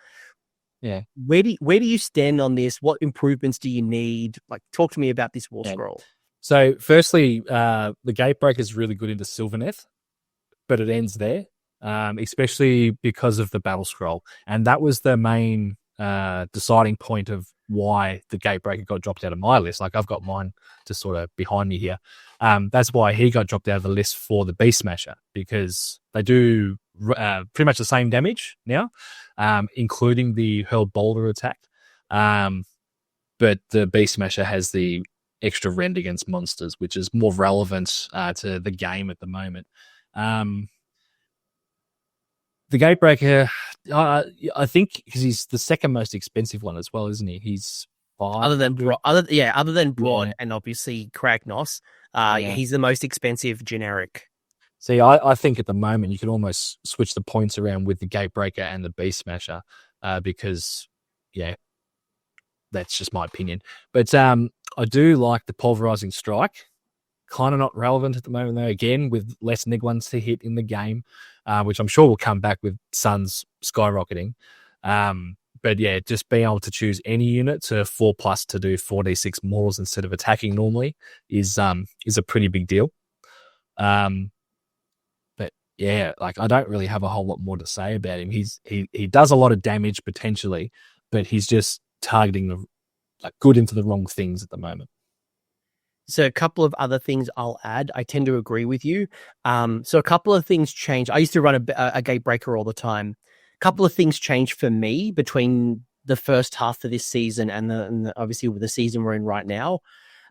Yeah. Where do you stand on this? What improvements do you need? Like, talk to me about this War Scroll. So, firstly, the Gatebreaker is really good into Sylvaneth, but it ends there, especially because of the Battlescroll. And that was the main deciding point of why the Gatebreaker got dropped out of my list. Like, I've got mine just sort of behind me here. That's why he got dropped out of the list for the Beast Smasher, because they do pretty much the same damage now, including the Hurled Boulder attack. But the Beast Smasher has the extra rend against monsters, which is more relevant to the game at the moment. The Gatebreaker, I think, because he's the second most expensive one as well, isn't he? He's 5. Other than Broad and obviously Kragnos, he's the most expensive generic. See, I think at the moment you can almost switch the points around with the Gatebreaker and the Beast Smasher, because, that's just my opinion. But I do like the Pulverizing Strike. Kind of not relevant at the moment, though, again, with less neg ones to hit in the game, which I'm sure will come back with Suns skyrocketing. But yeah, just being able to choose any unit to 4+ to do 4d6 mortals instead of attacking normally is a pretty big deal. But yeah, like I don't really have a whole lot more to say about him. He does a lot of damage potentially, but he's just targeting good into the wrong things at the moment. So a couple of other things I'll add. I tend to agree with you. So a couple of things changed. I used to run a Gatebreaker all the time. A couple of things changed for me between the first half of this season and obviously with the season we're in right now.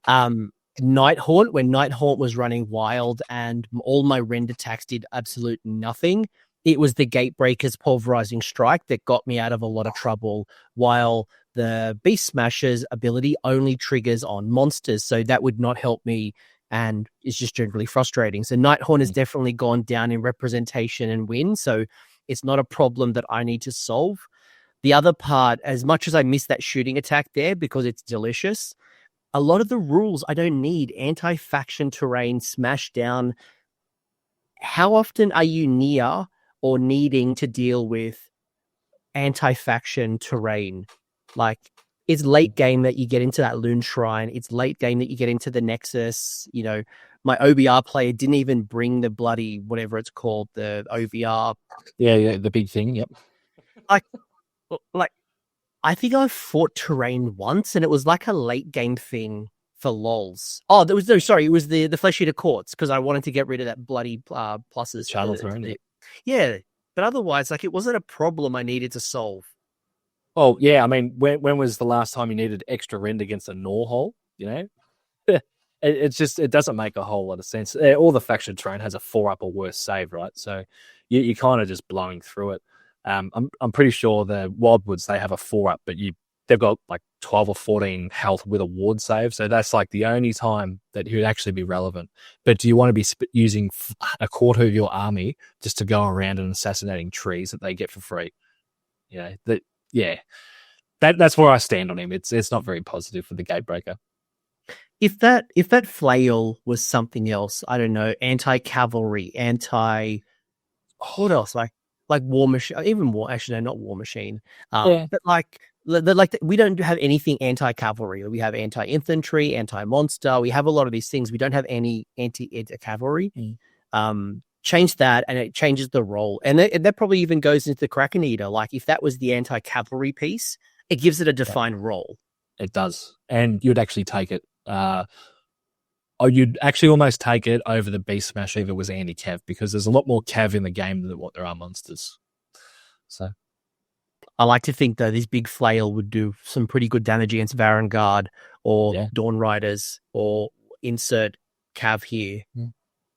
Nighthaunt, when Nighthaunt was running wild and all my rend attacks did absolute nothing, it was the Gatebreaker's Pulverizing Strike that got me out of a lot of trouble, while the Beast Smasher's ability only triggers on monsters, so that would not help me and is just generally frustrating. So Nighthaunt has definitely gone down in representation and win, so It's not a problem that I need to solve. The other part, as much as I miss that shooting attack there because it's delicious, a lot of the rules I don't need. Anti-faction terrain, smash down. How often are you near or needing to deal with anti-faction terrain? Like, it's late game that you get into that Loon Shrine. It's late game that you get into the Nexus. You know, my OBR player didn't even bring the bloody, whatever it's called, the OVR. Yeah, the big thing, yep. Like, I think I fought terrain once, and it was like a late game thing for lols. Oh, there was it was the Flesh Eater Courts, because I wanted to get rid of that bloody pluses. Channel terrain, yeah. But otherwise, like, it wasn't a problem I needed to solve. Oh, yeah, I mean, when was the last time you needed extra rend against a Gnaw hole, you know? It's just, it doesn't make a whole lot of sense. All the faction terrain has a 4-up or worse save, right? So you're kind of just blowing through it. I'm pretty sure the Wildwoods, they have a 4-up, but they've got like 12 or 14 health with a ward save. So that's like the only time that he would actually be relevant. But do you want to be using a quarter of your army just to go around and assassinating trees that they get for free? You know, that's where I stand on him. It's not very positive for the Gatebreaker. If that flail was something else, I don't know, anti-cavalry, what else? Like War Machine, even War, actually, no, not War Machine. But like we don't have anything anti-cavalry. We have anti-infantry, anti-monster. We have a lot of these things. We don't have any anti-cavalry. Change that, and it changes the role. And that probably even goes into the Kraken Eater. Like, if that was the anti-cavalry piece, it gives it a defined role. It does. And you'd actually take it. You'd actually almost take it over the Beast Smash if it was anti-cav, because there's a lot more cav in the game than what there are monsters. So I like to think, though, this big flail would do some pretty good damage against Varangard or Dawn Riders, or insert cav here.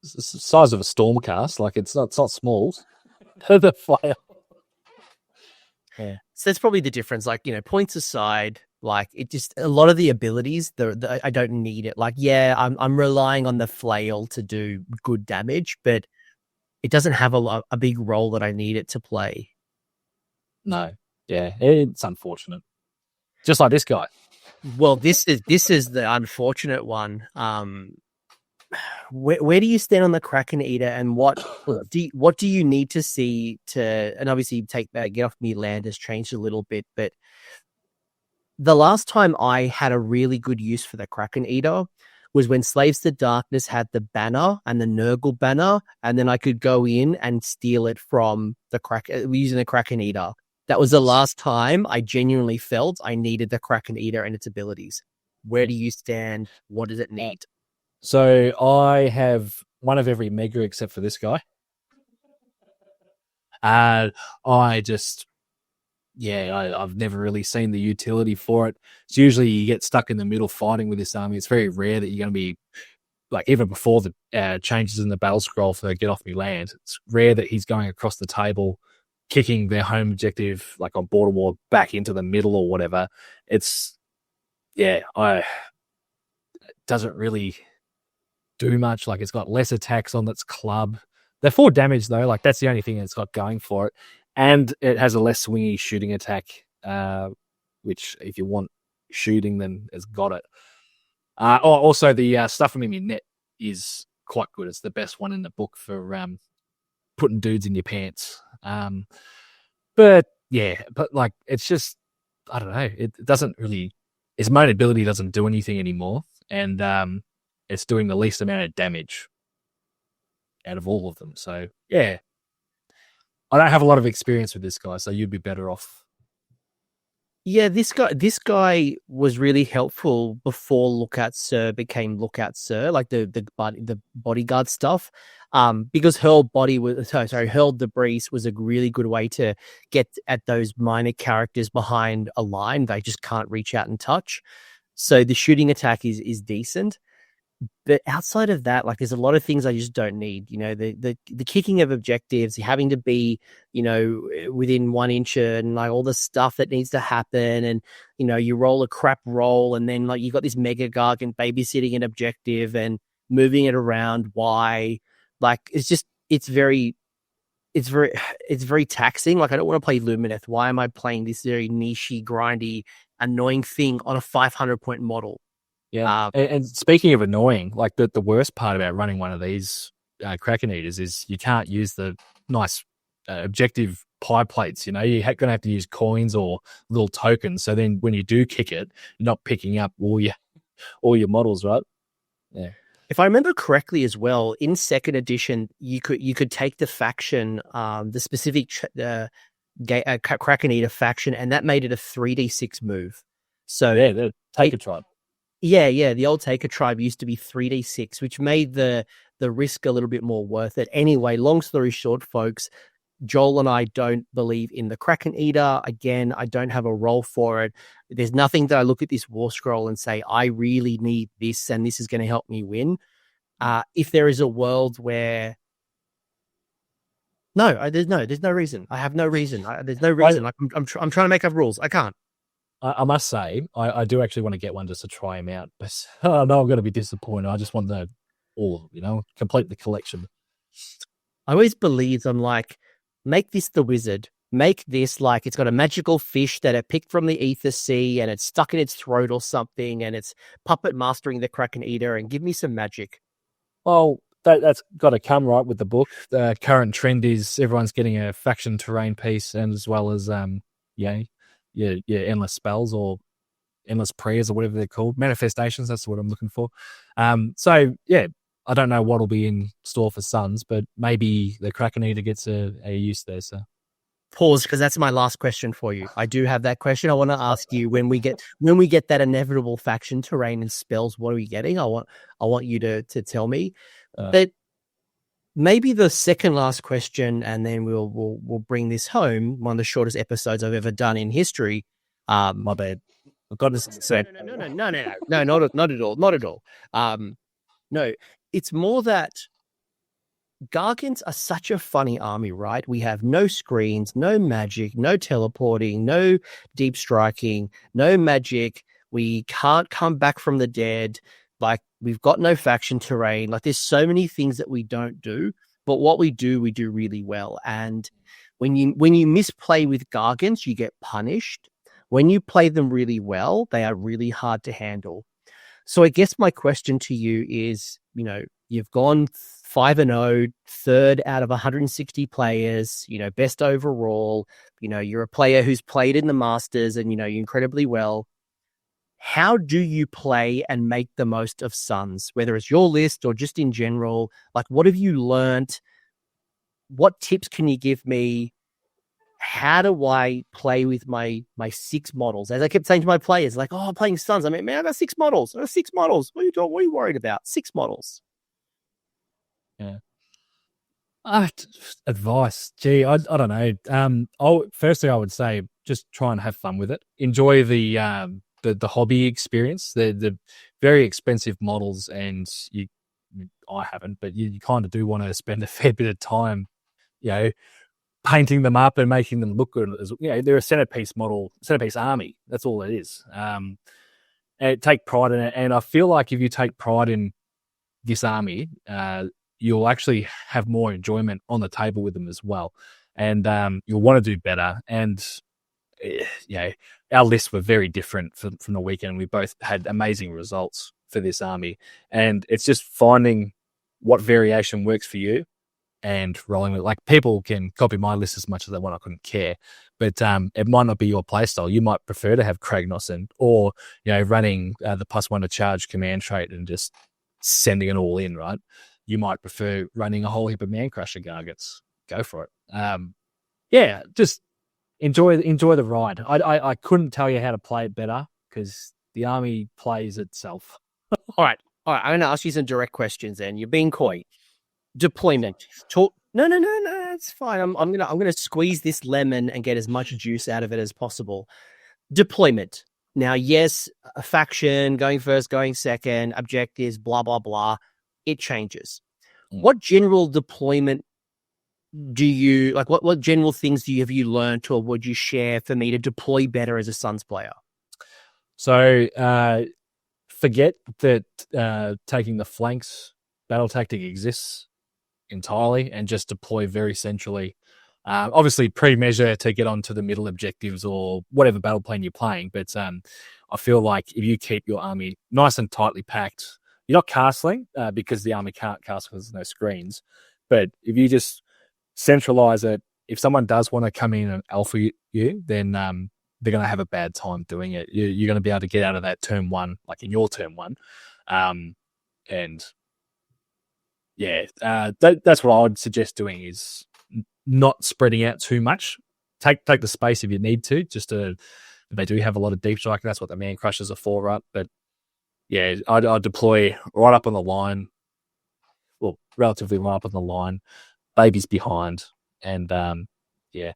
It's the size of a Stormcast. Like, it's not small. The flail. Yeah. So that's probably the difference. Like, you know, points aside, like, it just, a lot of the abilities, I don't need it. Like, yeah, I'm relying on the flail to do good damage, but it doesn't have a big role that I need it to play. No. Yeah, it's unfortunate. Just like this guy. Well, this is the unfortunate one. Where do you stand on the Kraken Eater, and what do you need to see to, and obviously take that Get Off Me Land has changed a little bit, but the last time I had a really good use for the Kraken Eater was when Slaves to Darkness had the banner and the Nurgle banner, and then I could go in and steal it from the using the Kraken Eater. That was the last time I genuinely felt I needed the Kraken Eater and its abilities. Where do you stand? What does it need? So I have one of every mega except for this guy. I've never really seen the utility for it. It's usually you get stuck in the middle fighting with this army. It's very rare that you're going to be, like, even before the changes in the battle scroll for Get Off Me Land, it's rare that he's going across the table, kicking their home objective, like on border war, back into the middle or whatever. It doesn't really do much. Like, it's got less attacks on its club. They're 4 damage though. Like, that's the only thing it's got going for it. And it has a less swingy shooting attack, which, if you want shooting, then it's got it. Also, the stuff from your net is quite good. It's the best one in the book for putting dudes in your pants. But like, it's just, I don't know. It doesn't really, its main ability doesn't do anything anymore, and it's doing the least amount of damage out of all of them. So yeah, I don't have a lot of experience with this guy, so you'd be better off. Yeah, this guy was really helpful before Lookout Sir became Lookout Sir, like the bodyguard stuff. Because Hurled Debris was a really good way to get at those minor characters behind a line they just can't reach out and touch. So the shooting attack is decent. But outside of that, like, there's a lot of things I just don't need. You know, the kicking of objectives, having to be, you know, within 1 inch, and like all the stuff that needs to happen. And, you know, you roll a crap roll, and then like you got this Mega Gargant babysitting an objective and moving it around. Why? Like, it's very it's very taxing. Like, I don't want to play Lumineth. Why am I playing this very nichey, grindy, annoying thing on a 500-point model? Yeah. And speaking of annoying, like the worst part about running one of these Kraken Eaters is you can't use the nice objective pie plates. You're going to have to use coins or little tokens. So then when you do kick it, you're not picking up all your models, right? Yeah. If I remember correctly as well, in second edition, you could take the faction, the specific Kraken Eater faction, and that made it a 3d6 move. So yeah, the Taker Tribe. Yeah, the old Taker Tribe used to be 3d6, which made the risk a little bit more worth it. Anyway, long story short, folks, Joel and I don't believe in the Kraken Eater. Again, I don't have a role for it. There's nothing that I look at this War Scroll and say, I really need this and this is going to help me win. If there is a world where... there's no reason. I have no reason. There's no reason. I'm trying to make up rules. I can't. I must say, I do actually want to get one just to try him out. But I know I'm going to be disappointed. I just want to complete the collection. I always believed, I'm like, make this the wizard. Make this like it's got a magical fish that it picked from the Ether Sea and it's stuck in its throat or something and it's puppet mastering the Kraken Eater and give me some magic. Well, that's got to come right with the book. The current trend is everyone's getting a faction terrain piece and as well as endless spells or endless prayers or whatever they're called. Manifestations, that's what I'm looking for. So, yeah, I don't know what'll be in store for Suns, but maybe the Kraken Eater gets a use there. So pause, because that's my last question for you. I do have that question. I want to ask you when we get that inevitable faction terrain and spells, what are we getting? I want you to tell me. But maybe the second last question, and then we'll bring this home. One of the shortest episodes I've ever done in history. My bad. I've got to say no, not at all. No, it's more that Gargants are such a funny army, right? We have no screens, no magic, no teleporting, no deep striking, no magic. We can't come back from the dead. Like, we've got no faction terrain. Like, there's so many things that we don't do, but what we do really well. And when you misplay with Gargants, you get punished. When you play them really well, they are really hard to handle. So I guess my question to you is, you've gone 5-0, third out of 160 players, best overall, you're a player who's played in the Masters and, you're incredibly well. How do you play and make the most of Suns, whether it's your list or just in general? Like, what have you learned? What tips can you give me? How do I play with my 6 models? As I kept saying to my players, like, I'm playing Suns. I mean, man, I got 6 models. What are you worried about? 6 models. Yeah. Advice. Gee, I don't know. Firstly, I would say just try and have fun with it. Enjoy the hobby experience. The very expensive models, and I haven't, but you kind of do want to spend a fair bit of time, painting them up and making them look good. They're a centerpiece army. That's all it is. And take pride in it. And I feel like if you take pride in this army, you'll actually have more enjoyment on the table with them as well. And you'll want to do better. And our lists were very different from the weekend. We both had amazing results for this army. And it's just finding what variation works for you and rolling with it. Like, people can copy my list as much as they want. I couldn't care. But it might not be your playstyle. You might prefer to have Kragnossen or, running the +1 to charge command trait and just sending it all in, right? You might prefer running a whole heap of Man Crusher Gargants. Go for it. Just enjoy the ride. I couldn't tell you how to play it better because the army plays itself. All right. I'm going to ask you some direct questions. Then you're being coy. Deployment. No. It's fine. I'm gonna squeeze this lemon and get as much juice out of it as possible. Deployment. Now, yes, a faction going first, going second, objectives, blah blah blah. It changes. What general deployment do you like? What general things have you learned, or would you share for me to deploy better as a Suns player? So forget that taking the flanks battle tactic exists. entirely and just deploy very centrally. Obviously, pre-measure to get onto the middle objectives or whatever battle plan you're playing. But I feel like if you keep your army nice and tightly packed, you're not castling because the army can't cast because there's no screens. But if you just centralize it, if someone does want to come in and alpha you, then they're going to have a bad time doing it. You're going to be able to get out of that turn one, like in your turn one. And yeah, that's what I would suggest doing is not spreading out too much. Take the space if you need to, just to, if they do have a lot of deep strike, that's what the man crushers are for, right? But yeah, I'd deploy right up on the line, well, relatively right up on the line, babies behind, and yeah.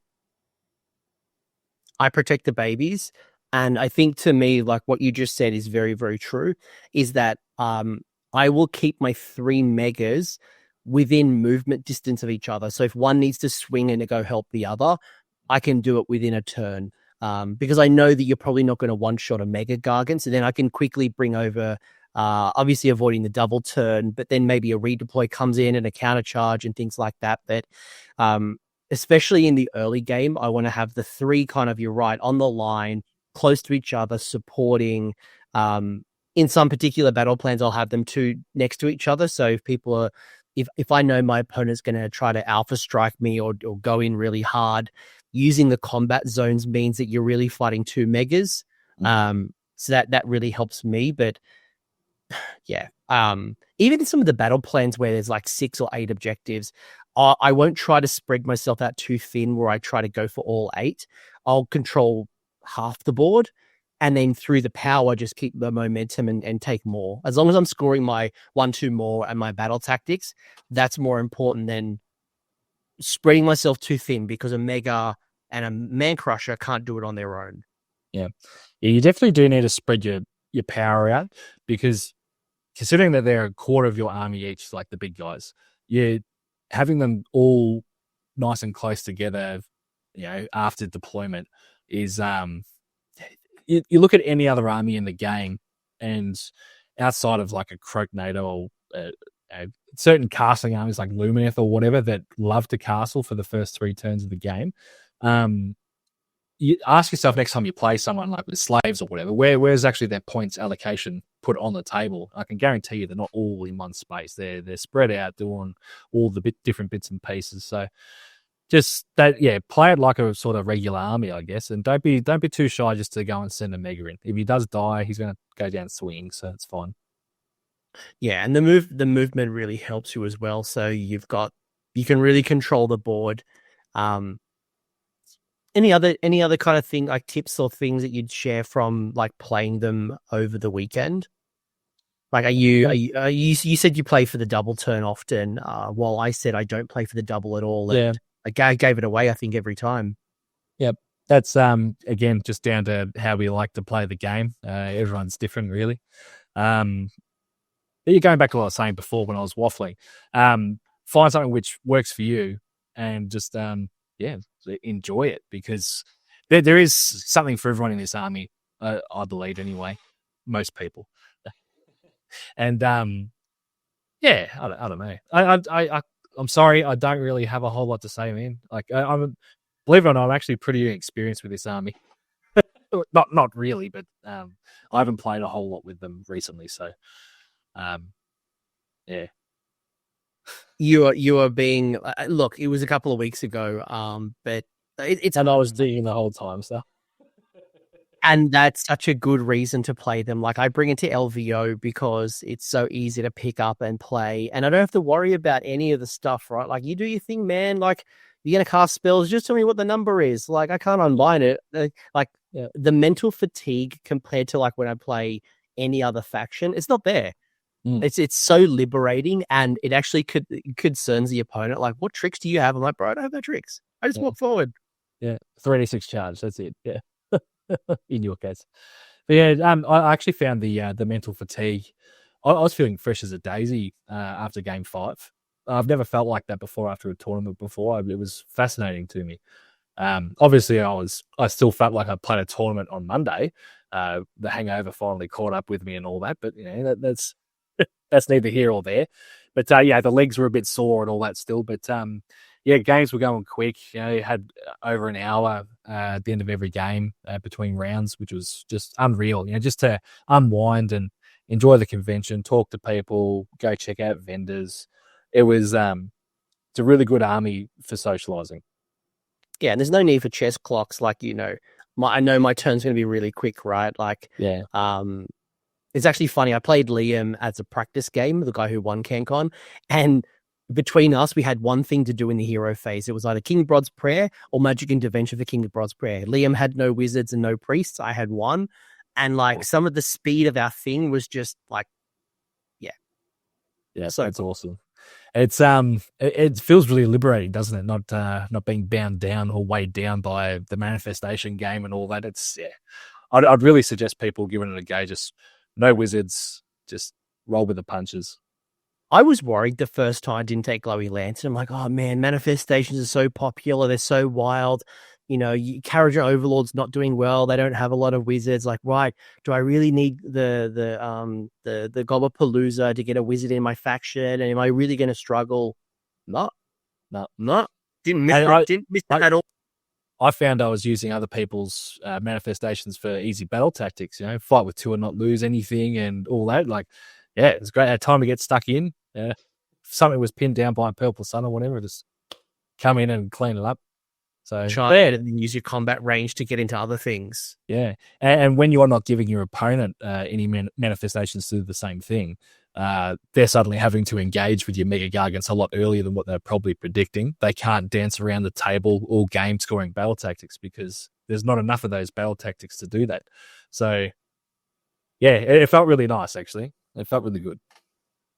I protect the babies. And I think to me, like what you just said is very, very true, is that I will keep my 3 megas within movement distance of each other. So if one needs to swing and to go help the other, I can do it within a turn. Because I know that you're probably not going to one-shot a Mega Gargant, so then I can quickly bring over, obviously avoiding the double turn, but then maybe a redeploy comes in and a counter charge and things like that. But especially in the early game, I want to have the 3 kind of, you're right, on the line, close to each other, supporting. In some particular battle plans, I'll have them 2 next to each other. So if people are, if I know my opponent's going to try to alpha strike me or go in really hard, using the combat zones means that you're really fighting 2 megas. So that really helps me. But yeah, even in some of the battle plans where there's like 6 or 8 objectives, I won't try to spread myself out too thin where I try to go for all 8. I'll control half the board, and then through the power, just keep the momentum and take more. As long as I'm scoring my 1-2 more and my battle tactics, that's more important than spreading myself too thin, because a Mega and a Man Crusher can't do it on their own. Yeah, you definitely do need to spread your power out, because considering that they're a quarter of your army each, like the big guys, you're having them all nice and close together, after deployment is you look at any other army in the game, and outside of like a Croaknator or certain casting armies like Lumineth or whatever that love to castle for the first 3 turns of the game, you ask yourself next time you play someone like with slaves or whatever, where's actually their points allocation put on the table? I can guarantee you they're not all in one space. They're spread out doing all the different bits and pieces. So just that, play it like a sort of regular army, I guess, and don't be too shy just to go and send a Mega in. If he does die, he's going to go down swinging, so it's fine. Yeah, and the movement really helps you as well. So you can really control the board. Any other kind of thing, like tips or things that you'd share from like playing them over the weekend? Like, you said you play for the double turn often, while I said I don't play for the double at all. Yeah. I gave it away, I think, every time. Yep. That's, again, just down to how we like to play the game. Everyone's different, really. But you're going back to what I was saying before when I was waffling. Find something which works for you and just, enjoy it, because there is something for everyone in this army, I believe anyway, most people. And, I don't know. I'm sorry, I don't really have a whole lot to say, man. Like, believe it or not, I'm actually pretty experienced with this army. not really, but I haven't played a whole lot with them recently, so yeah. You are being look. It was a couple of weeks ago, but it's and I was digging the whole time, so. And that's such a good reason to play them. Like, I bring it to LVO because it's so easy to pick up and play. And I don't have to worry about any of the stuff, right? Like, you do your thing, man. Like, you're going to cast spells. Just tell me what the number is. Like, I can't unbind it. The mental fatigue compared to like when I play any other faction, it's not there. It's so liberating, and it actually concerns the opponent. Like, what tricks do you have? I'm like, bro, I don't have no tricks. I just walk forward. Yeah. 3d6 charge. That's it. Yeah. In your case. But yeah, I actually found the mental fatigue. I was feeling fresh as a daisy after game 5. I've never felt like that before after a tournament before. It was fascinating to me. Obviously, I still felt like I played a tournament on Monday. The hangover finally caught up with me and all that, but that's neither here or there. But the legs were a bit sore and all that still. But games were going quick. You had over an hour at the end of every game between rounds, which was just unreal. Just to unwind and enjoy the convention, talk to people, go check out vendors. It was it's a really good army for socializing. Yeah, and there's no need for chess clocks. Like, I know my turn's going to be really quick, right? Like, it's actually funny. I played Liam as a practice game, the guy who won CanCon, and between us, we had one thing to do in the hero phase. It was either King Brod's Prayer or Magic Intervention for King Brod's Prayer. Liam had no wizards and no priests. I had one. And some of the speed of our thing was just like, yeah, so that's awesome. It's it feels really liberating, doesn't it? Not being bound down or weighed down by the manifestation game and all that. It's I'd really suggest people giving it a go. Just no wizards, just roll with the punches. I was worried the first time I didn't take Glowy Lantern. I'm like, oh man, manifestations are so popular. They're so wild. Carriage Overlord's not doing well. They don't have a lot of wizards. Like, right, do I really need the Gobblepalooza to get a wizard in my faction? And am I really going to struggle? No. Didn't miss that at all. I found I was using other people's manifestations for easy battle tactics. Fight with two and not lose anything and all that. Like, yeah, it's great. At time to get stuck in. If something was pinned down by a purple sun or whatever, just come in and clean it up. So try it and then use your combat range to get into other things. Yeah, and when you're not giving your opponent any manifestations to do the same thing, they're suddenly having to engage with your Mega Gargants a lot earlier than what they're probably predicting. They can't dance around the table all game scoring battle tactics because there's not enough of those battle tactics to do that. So, yeah, it felt really nice, actually. It felt really good.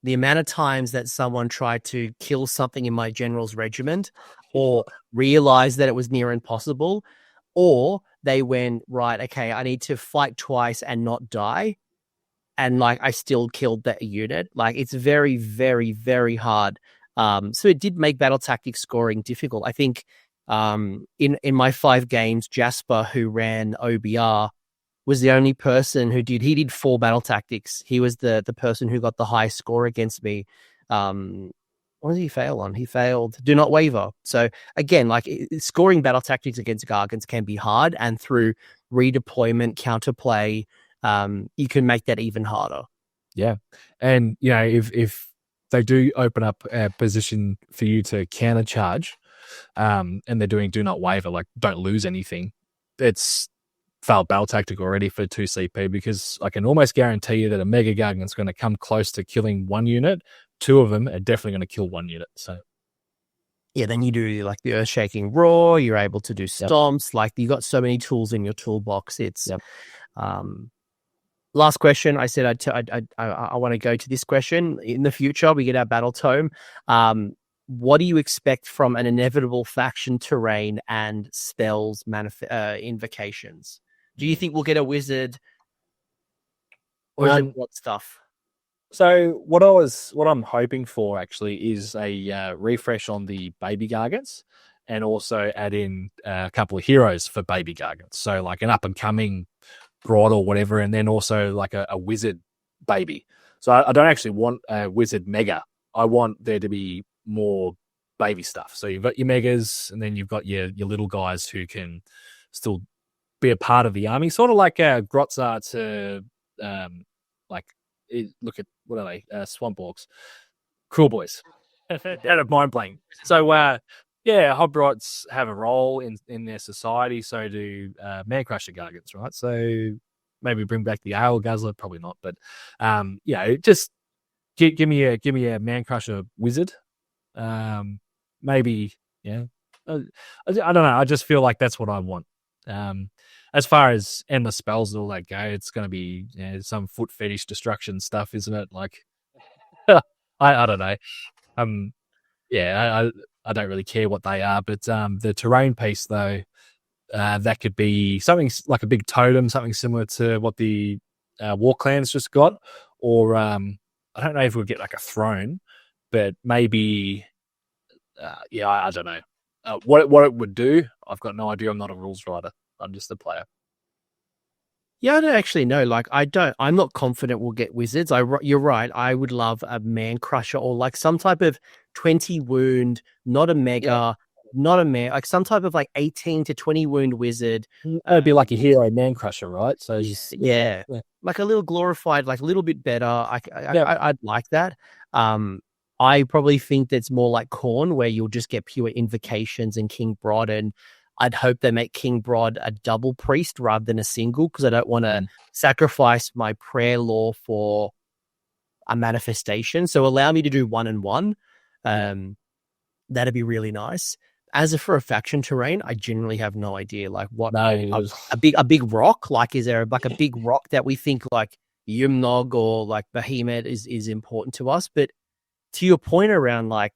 The amount of times that someone tried to kill something in my general's regiment or realized that it was near impossible, or they went, right, okay, I need to fight twice and not die. And I still killed that unit. It's very, very, very hard. So it did make battle tactics scoring difficult. I think in my 5 games, Jasper, who ran OBR, was the only person who did 4 battle tactics. He was the person who got the highest score against me. What did he fail on? He failed Do Not Waver. So again, scoring battle tactics against Gargants can be hard, and through redeployment, counterplay, you can make that even harder. Yeah. And, if they do open up a position for you to counter charge, and they're doing Do Not Waver, don't lose anything, it's failed battle tactic already for 2 CP, because I can almost guarantee you that a Mega Gargant's going to come close to killing 1 unit. 2 of them are definitely going to kill 1 unit. So, yeah, then you do the Earth-Shaking Roar. You're able to do stomps. You got so many tools in your toolbox. It's last question. I said I want to go to this question. In the future, we get our battle tome. What do you expect from an inevitable faction terrain and spells invocations? Do you think we'll get a wizard, or is it what stuff? So what I'm hoping for actually is a refresh on the baby Gargants, and also add in a couple of heroes for baby Gargants. So an up and coming Broad or whatever, and then also a wizard baby. So I don't actually want a wizard mega. I want there to be more baby stuff. So you've got your megas, and then you've got your little guys who can still be a part of the army, sort of like Grotzar to look at, what are they? Swamp Orcs, Cruel Boys. Out of mind blank. So Hobrots have a role in their society. So do Man Crusher Gargants, right? So maybe bring back the Ale Guzzler, probably not, but just give me a Man Crusher wizard. Maybe, I don't know. I just feel like that's what I want. As far as endless spells and all that go, it's going to be some foot fetish destruction stuff, isn't it? I don't know. I don't really care what they are, but the terrain piece though, that could be something like a big totem, something similar to what the War Clans just got, or I don't know if we'll get a throne, but maybe, I don't know what it would do. I've got no idea. I'm not a rules writer. I'm just a player. Yeah, I don't actually know. Like, I'm not confident we'll get wizards. You're right. I would love a man crusher or like some type of 20 wound, not a mega, not a man, like some type of like 18 to 20 wound wizard. It'd be like a hero man crusher, right? So Yeah, like a little glorified, like a little bit better. I'd like that. I probably think that's more like Khorne, where you'll just get pure invocations and King Brod, and I'd hope they make King Brod a double priest rather than a single, because I don't want to sacrifice my prayer law for a manifestation. So allow me to do 1 and 1. That'd be really nice. As for a faction terrain, I genuinely have no idea. Like, what a big rock? Like, is there like a big rock that we think like Yumnog or like Behemat is important to us? But to your point around like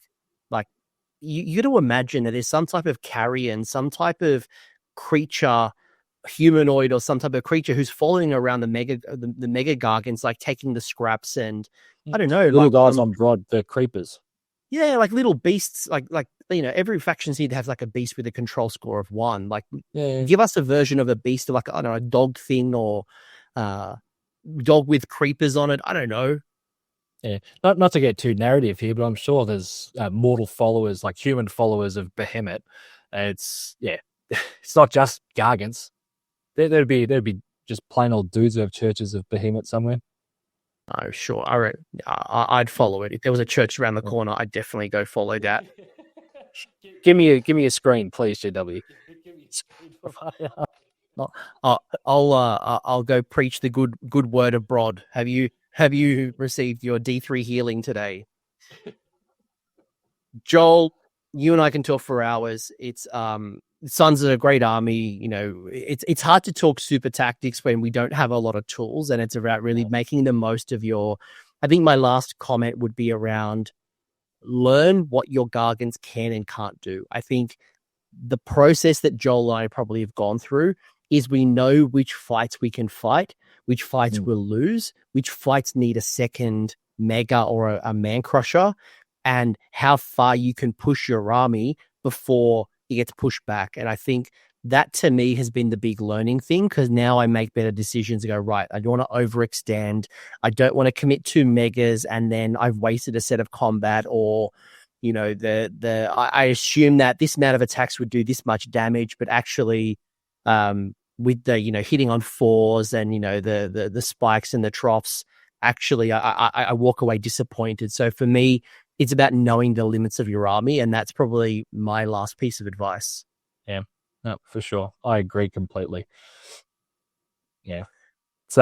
you got to imagine that there's some type of carrion, some type of creature, humanoid or some type of creature who's following around the mega gargants, like taking the scraps, and I don't know, little guys on Brod, the creepers. Yeah, like little beasts, like every faction seems to have like a beast with a control score of 1. Like, give us a version of a beast, like, I don't know, a dog thing or dog with creepers on it. I don't know. Yeah, not to get too narrative here, but I'm sure there's mortal followers, like human followers of Behemat. It's it's not just gargants. There'd be just plain old dudes who have churches of Behemat somewhere. Oh, sure. I'd follow it. If there was a church around the corner, I'd definitely go follow that. Give me a screen, please, GW. I'll go preach the good word of Brod. Have you received your D3 healing today? Joel, you and I can talk for hours. It's Sons are a great army. You know, it's hard to talk super tactics when we don't have a lot of tools, and it's about really making the most of your. I think my last comment would be around learn what your Gargants can and can't do. I think the process that Joel and I probably have gone through is we know which fights we can fight, which fights we'll lose, which fights need a second mega or a man crusher, and how far you can push your army before it gets pushed back. And I think that to me has been the big learning thing, because now I make better decisions and go, right, I don't want to overextend. I don't want to commit 2 megas and then I've wasted a set of combat, or, you know, I assume that this amount of attacks would do this much damage, but actually with the, you know, hitting on 4s and, you know, the spikes and the troughs, actually I walk away disappointed. So for me, it's about knowing the limits of your army, and that's probably my last piece of advice. Yeah, no, for sure. I agree completely. Yeah. It's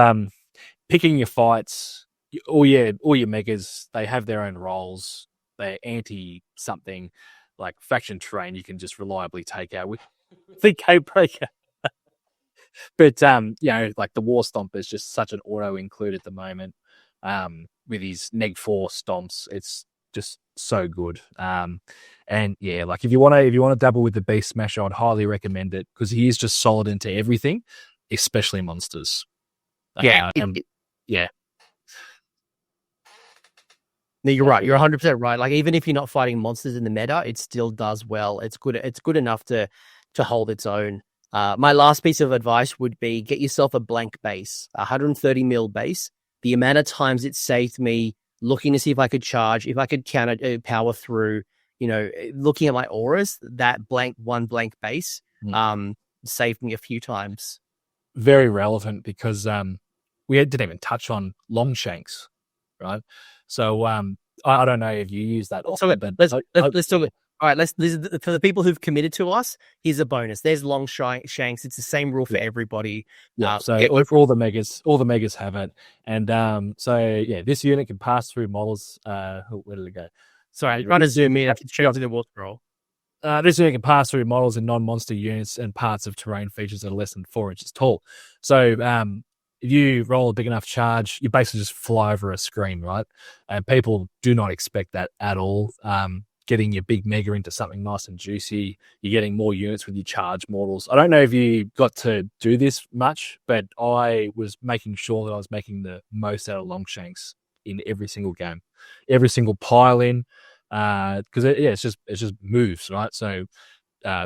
picking your fights, all your megas, they have their own roles. They're anti something, like faction terrain you can just reliably take out with the Gatebreaker. But you know, like the War Stomp is just such an auto include at the moment. With his neg 4 stomps, it's just so good. And yeah, like if you want to dabble with the Beast Smasher, I'd highly recommend it, because he is just solid into everything, especially monsters. Yeah. Yeah. No, you're right. You're 100% right. Like, even if you're not fighting monsters in the meta, it still does well. It's good enough to hold its own. My last piece of advice would be get yourself a blank base, 130 mil base. The amount of times it saved me looking to see if I could charge, if I could counter power through, you know, looking at my auras, that blank base saved me a few times. Very relevant, because we didn't even touch on Longshanks, right? So I don't know if you use that. Also, let's talk. All right, for the people who've committed to us, here's a bonus. There's Longshanks. It's the same rule for everybody. Yeah, so all the megas have it. And so yeah, this unit can pass through models. Where did it go? Sorry, I'm trying to zoom in. I can show you the wall scroll. This unit can pass through models and non-monster units and parts of terrain features that are less than 4 inches tall. So if you roll a big enough charge, you basically just fly over a screen, right? And people do not expect that at all. Getting your big mega into something nice and juicy, you're getting more units with your charge models. I don't know if you got to do this much, but I was making sure that I was making the most out of Longshanks in every single game, every single pile in, because it's just moves, right? So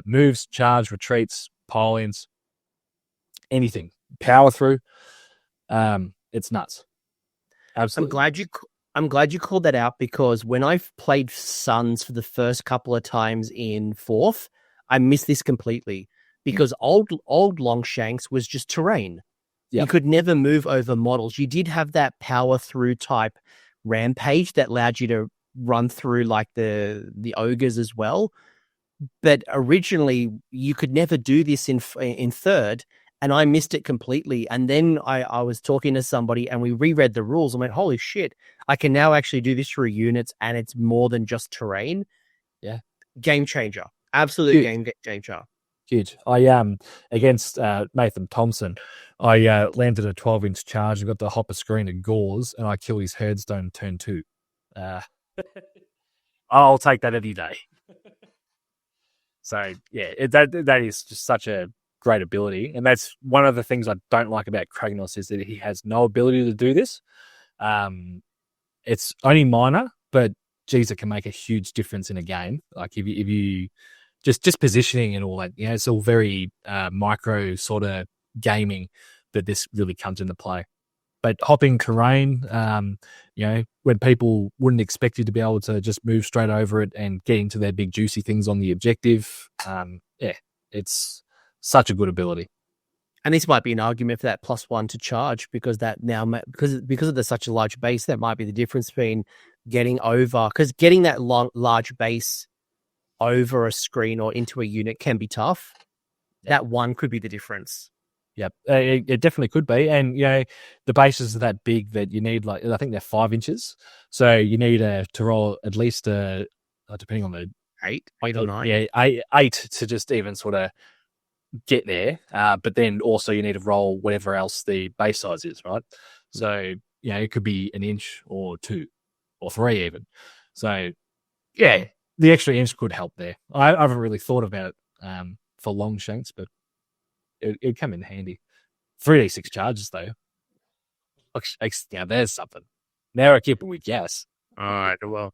moves, charge, retreats, pile ins, anything. power through. It's nuts. Absolutely. I'm glad you called that out, because when I've played Sons for the first couple of times in 4th, I missed this completely, because old Longshanks was just terrain. Yep. You could never move over models. You did have that power through type rampage that allowed you to run through like the ogres as well. But originally you could never do this in 3rd, and I missed it completely. And then I was talking to somebody and we reread the rules. I went, holy shit, I can now actually do this through units, and it's more than just terrain. Yeah. Game changer. Absolute game changer. Huge. I against Nathan Thompson, I landed a 12-inch charge and got the hopper screen of Gauze, and I killed his Herdstone turn 2. I'll take that any day. So yeah, that is just such a great ability, and that's one of the things I don't like about Kragnos, is that he has no ability to do this. It's only minor, but geez, it can make a huge difference in a game. Like if you just positioning and all that, it's all very micro sort of gaming that this really comes into play. But hopping terrain, when people wouldn't expect you to be able to just move straight over it and get into their big juicy things on the objective, it's such a good ability. And this might be an argument for that +1 to charge, because that now, because of such a large base, that might be the difference between getting over, because getting that large base over a screen or into a unit can be tough. That one could be the difference. Yep, it definitely could be. And, the bases are that big that you need, I think they're 5 inches. So you need to roll at least, depending on the 8 or 9. Yeah, 8 to just even sort of get there. But then also you need to roll whatever else the base size is, right? So, it could be an inch or 2 or 3 even. So, yeah, the extra inch could help there. I haven't really thought about it for Longshanks, but it'd come in handy. 3d6 charges, though. There's something. Now we're keeping with gas. All right,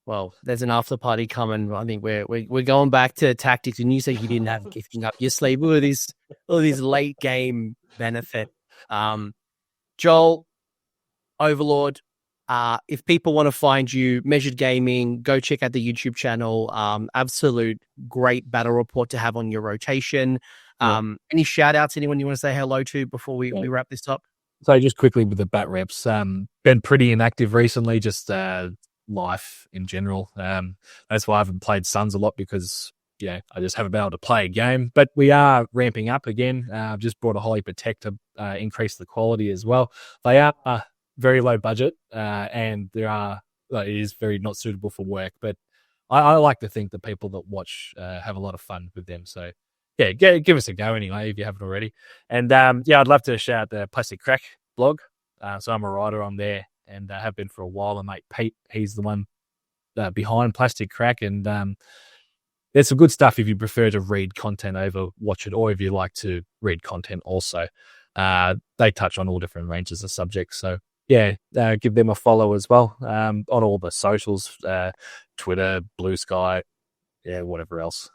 well, there's an after party coming. I think we're going back to tactics, and you said you didn't have gifting up your sleeve. All these late game benefit. Joel, Overlord, if people want to find you, Measured Gaming, go check out the YouTube channel. Absolute great battle report to have on your rotation. Any shout outs, anyone you want to say hello to before we wrap this up? So just quickly with the bat reps, been pretty inactive recently, just life in general. That's why I haven't played Sons a lot, because I just haven't been able to play a game. But we are ramping up again. I've just brought a Holy Protect to increase the quality as well. They are very low budget, and it is very not suitable for work. But I like to think the people that watch have a lot of fun with them. So yeah, give us a go anyway if you haven't already. And I'd love to shout out the Plastic Crack blog. So I'm a writer on there, and have been for a while. And mate Pete, he's the one behind Plastic Crack, and there's some good stuff if you prefer to read content over watch it, or if you like to read content also. They touch on all different ranges of subjects. So yeah, give them a follow as well on all the socials, Twitter, Blue Sky, whatever else.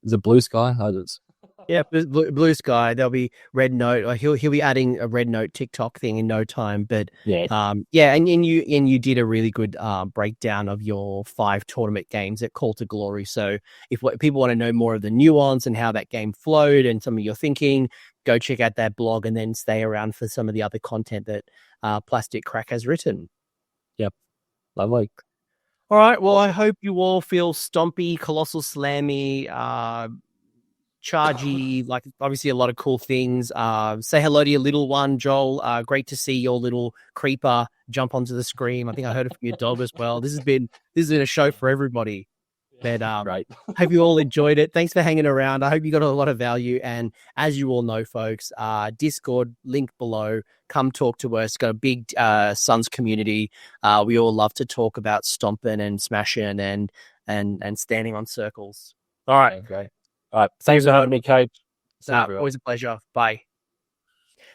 Is it Blue Sky? Yeah, Blue Sky. There'll be Red Note. He'll be adding a Red Note TikTok thing in no time. But and you did a really good breakdown of your 5 tournament games at Call to Glory. So if people want to know more of the nuance and how that game flowed and some of your thinking, go check out that blog, and then stay around for some of the other content that Plastic Crack has written. Yep, lovely. All right. Well, I hope you all feel stompy, colossal slammy, chargy, like obviously a lot of cool things. Say hello to your little one, Joel. Great to see your little creeper jump onto the screen. I think I heard it from your dog as well. This has been a show for everybody. But right. Hope you all enjoyed it. Thanks for hanging around. I hope you got a lot of value. And as you all know, folks, Discord link below. Come talk to us. Got a big Suns community. We all love to talk about stomping and smashing and standing on circles. All right. Okay. All right. Thanks for having me, Kate. Always a pleasure. Bye.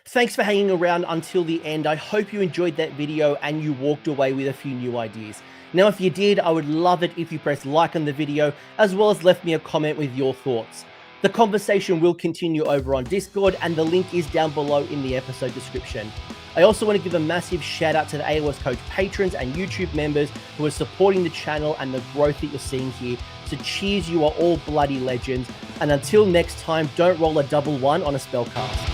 Thanks for hanging around until the end. I hope you enjoyed that video and you walked away with a few new ideas. Now, if you did, I would love it if you pressed like on the video, as well as left me a comment with your thoughts. The conversation will continue over on Discord, and the link is down below in the episode description. I also want to give a massive shout out to the AoS Coach patrons and YouTube members who are supporting the channel and the growth that you're seeing here. So cheers, you are all bloody legends. And until next time, don't roll a double one on a spellcast.